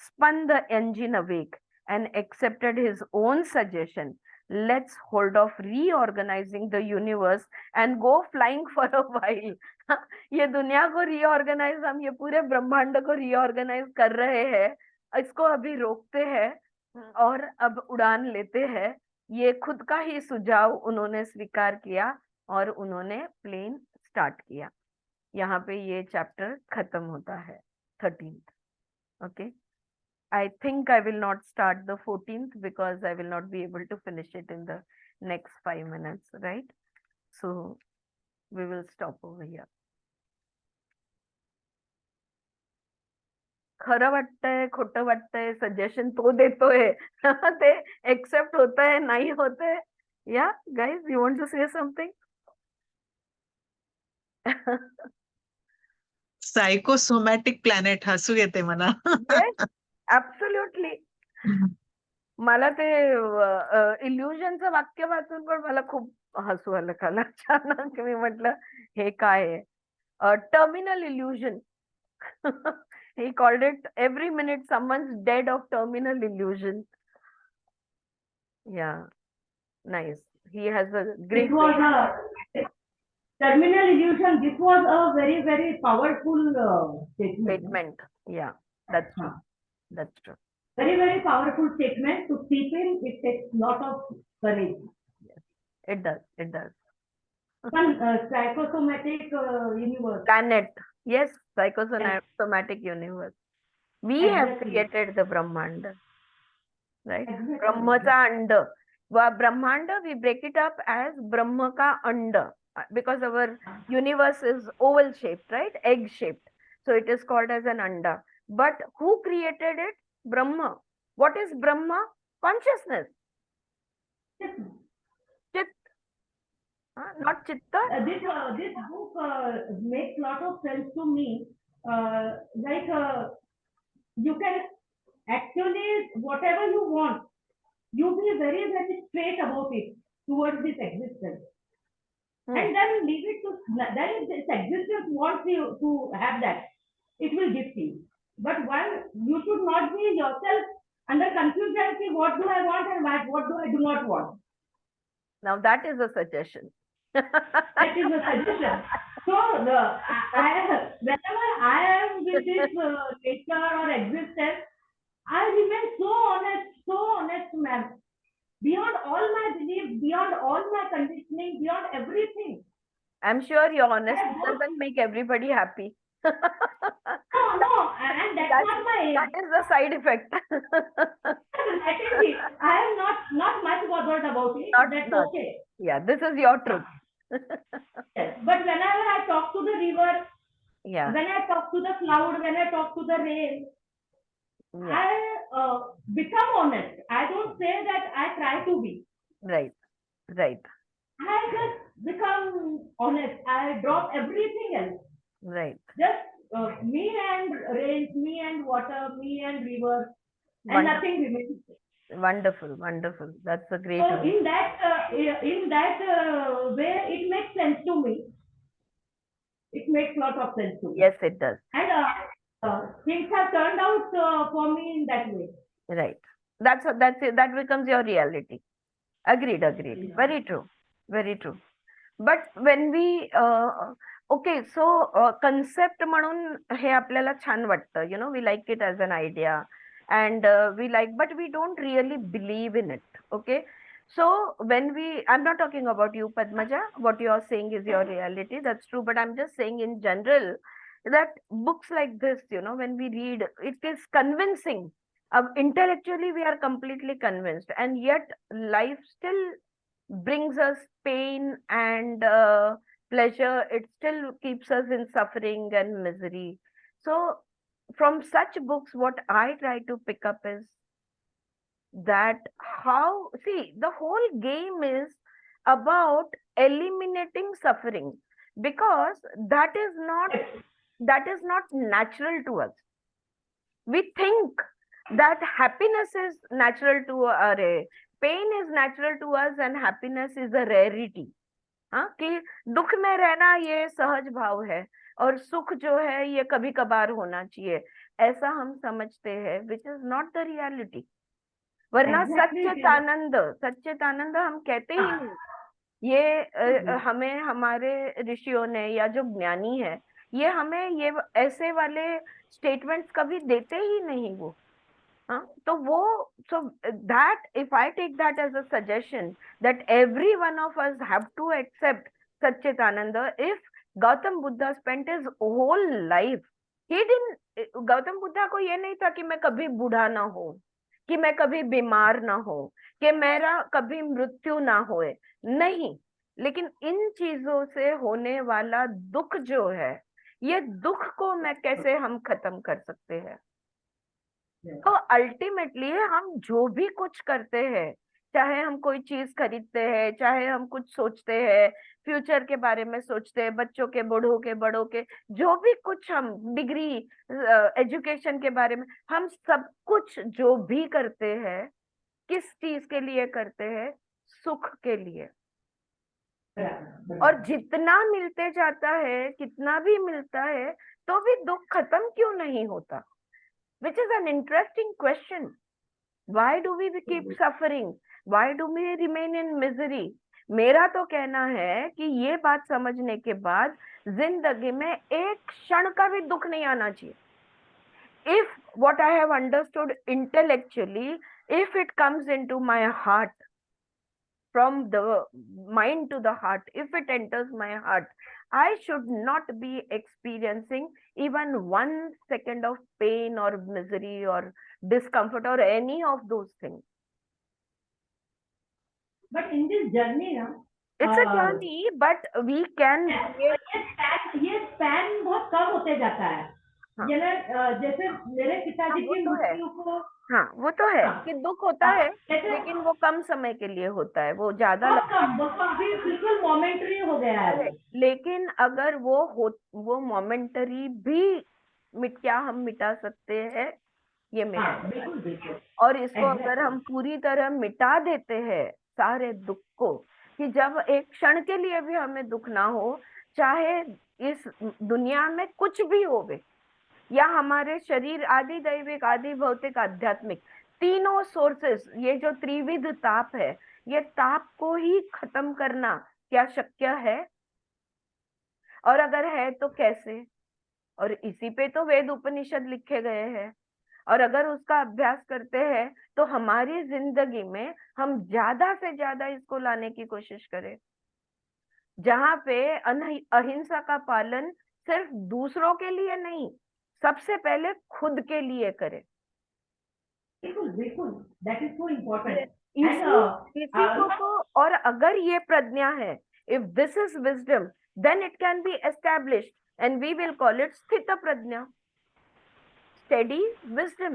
spun the engine awake, and accepted his own suggestion. Let's hold off reorganizing the universe and go flying for a while. ये दुनिया को रीऑर्गेनाइज, हम ये पूरे ब्रह्मांड को रीऑर्गेनाइज कर रहे हैं, इसको अभी रोकते हैं और अब उड़ान लेते हैं। ये खुद का ही सुझाव उन्होंने स्वीकार किया और उन्होंने प्लेन स्टार्ट किया। यहाँ पे ये चैप्टर खत्म होता है 13th। Okay, I think I will not start the 14th because I will not be able to finish it in the next 5 minutes, right? So we will stop over here. खरं वाटतंय, खोटं वाटतंय, सजेशन तो देतोय, ते एक्सेप्ट होत आहे, नाही होतंय? Yeah, guys, you want to say something? Psychosomatic planet, हसू येते मला. Yes, absolutely. मला ते इल्युजनचं वाक्य वाचून पण मला खूप हसू आलं काल अचानक. मी म्हटलं हे काय आहे? Terminal illusion. He called it every minute someone's dead of terminal illusion. Yeah, nice. He has a great It was a terminal illusion. This was a very, very powerful statement. statement. Yeah, that's true. That's true. Very, very powerful statement. To keep in, it takes lot of courage. It does. It does. One psychosomatic universe. Planet. Yes, psychosomatic universe. We have Exactly. created the Brahmanda, right? Exactly. Brahmacha and Brahmanda, we break it up as Brahma ka and, because our universe is oval shaped, right? Egg shaped. So it is called as an anda. But who created it? Brahma. What is Brahma? Consciousness. Chit. Not chitta. This book makes lot of sense to me. Like you can actually whatever you want, you be very, very straight about it towards this existence. And then leave it to, then if this existence wants you to have that, it will gift you. But while you should not be yourself under confusion, see what do I want and what do I do not want. Now that is a suggestion. That is a suggestion. So whenever I am with this nature or existence, I remain so honest, ma'am. Beyond all my beliefs, beyond all my conditioning, beyond everything. I'm sure your honesty doesn't make everybody happy. No, and that's not my aim. That is the side effect. Actually, I am not much bothered about it. That's okay. Yeah, this is your truth. Yes. But whenever I talk to the river, Yeah. when I talk to the cloud, when I talk to the rain, Yeah. I become honest. I don't say that I try to be. Right. Right. I just become honest. I drop everything else. Right. Just me and rain, me and water, me and river, and nothing remains. Wonderful, wonderful. That's a great So one. in that way, it makes sense to me. It makes lot of sense to me. Yes, it does. And things have turned out for me in that way. Right. That's it. That becomes your reality. Agreed, agreed. Yeah. Very true. Very true. But when we okay, so concept म्हणून हे आपल्याला छान वाटतं, you know, we like it as an idea and we like, but we don't really believe in it. Okay, so when I'm not talking about you, Padmaja, what you are saying is your reality, that's true, but I'm just saying in general that books like this, you know, when we read, it is convincing. Intellectually we are completely convinced, and yet life still brings us pain and pleasure. It still keeps us in suffering and misery. So from such books, what I try to pick up is that see, the whole game is about eliminating suffering, because that is not natural to us. We think that happiness is natural to pain is natural to us and happiness is a rarity. हाँ, कि दुख में रहना ये सहज भाव है और सुख जो है ये कभी कभार होना चाहिए, ऐसा हम समझते हैं, which is not the reality. वरना Exactly, सच्चिदानंद हम कहते ही नहीं. ये हमें हमारे ऋषियों ने या जो ज्ञानी है ये हमें ये ऐसे वाले स्टेटमेंट्स कभी देते ही नहीं वो. हाँ, तो वो so that if I take that as a suggestion that every one of us have to accept Satchitananda, if Gautam Buddha spent his whole life, Gautam Buddha को ये नहीं था कि मैं कभी बूढ़ा ना हो, कि मैं कभी बीमार ना हो, कि मेरा कभी मृत्यु ना होए, नहीं. लेकिन इन चीजों से होने वाला दुख जो है, ये दुख को मैं कैसे हम खत्म कर सकते हैं. तो अल्टीमेटली हम जो भी कुछ करते हैं, चाहे हम कोई चीज खरीदते हैं, चाहे हम कुछ सोचते हैं, फ्यूचर के बारे में सोचते हैं, बच्चों के, बड़ों के जो भी कुछ हम डिग्री एजुकेशन के बारे में, हम सब कुछ जो भी करते हैं किस चीज के लिए करते हैं? सुख के लिए. और जितना मिलते जाता है, कितना भी मिलता है, तो भी दुख खत्म क्यों नहीं होता? Which is an interesting question. Why do we keep suffering? Why do we remain in misery? मेरा तो कहना है कि ये बात समझने के बाद जिंदगी में एक क्षण का भी दुख नहीं आना चाहिए. If what I have understood intellectually, if it comes into my heart, from the mind to the heart, if it enters my heart, I should not be experiencing even 1 second of pain or misery or discomfort or any of those things. But in this journey, It's a journey, but we can. ये स्पैन बहुत कम होते जाता है. हाँ. जैसे मेरे पिताजी की मृत्यु को, हाँ, वो तो है कि दुख होता है, लेकिन वो कम समय के लिए होता है, वो ज्यादा बिल्कुल मोमेंटरी हो गया है. लेकिन अगर वो मोमेंटरी भी क्या हम मिटा सकते हैं? ये मेरा. बिल्कुल. और इसको अगर हम पूरी तरह मिटा देते हैं सारे दुख को, कि जब एक क्षण के लिए भी हमें दुख ना हो, चाहे इस दुनिया में कुछ भी होवे, या हमारे शरीर आदि दैविक, आदि भौतिक, आध्यात्मिक, तीनों सोर्सेस, ये जो त्रिविध ताप है, ये ताप को ही खत्म करना क्या शक्य है? और अगर है तो कैसे? और इसी पे तो वेद उपनिषद लिखे गए हैं. और अगर उसका अभ्यास करते हैं तो हमारी जिंदगी में हम ज्यादा से ज्यादा इसको लाने की कोशिश करें, जहां पे अहिंसा का पालन सिर्फ दूसरों के लिए नहीं, सबसे पहले खुद के लिए करें. बिल्कुल. That is so important. इसी को और अगर ये प्रज्ञा है, if this is wisdom, then it can be established and we will call it स्थित प्रज्ञा, steady wisdom.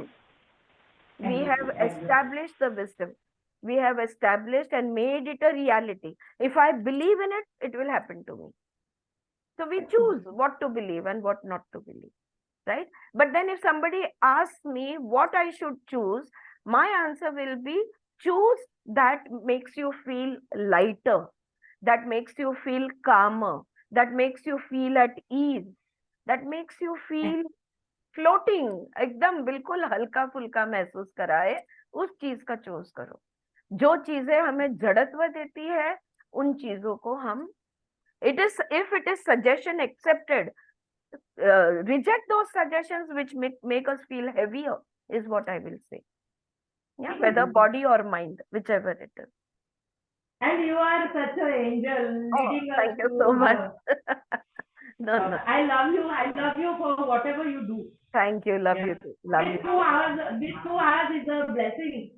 We have established the wisdom. We have established and made it a reality. If I believe in it, it will happen to me. So we choose what to believe and what not to believe, right? But then if somebody asks me what I should choose, my answer will be choose that makes you feel lighter, that makes you feel calmer, that makes you feel at ease, that makes you feel floating, एकदम बिल्कुल हल्का फुल्का महसूस कराए, उस चीज का चूज करो. जो चीजें हमें जड़त्व देती है उन चीजों को हम, it is, if it is suggestion accepted, reject those suggestions which make us feel heavier, is what I will say. Yeah, whether body or mind, whichever it is. And you are such an angel leading us. Thank you so much. No. I love you for whatever you do. Thank you. Love you too. Love you. This 2 hours is a blessing.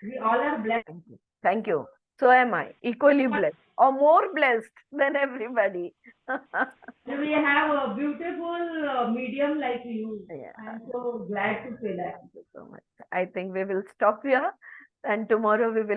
We all are blessed. Thank you. So am I. Equally blessed, or more blessed than everybody. We have a beautiful medium like you. Yeah. I'm so glad to say that. Thank you so much. I think we will stop here, and tomorrow we will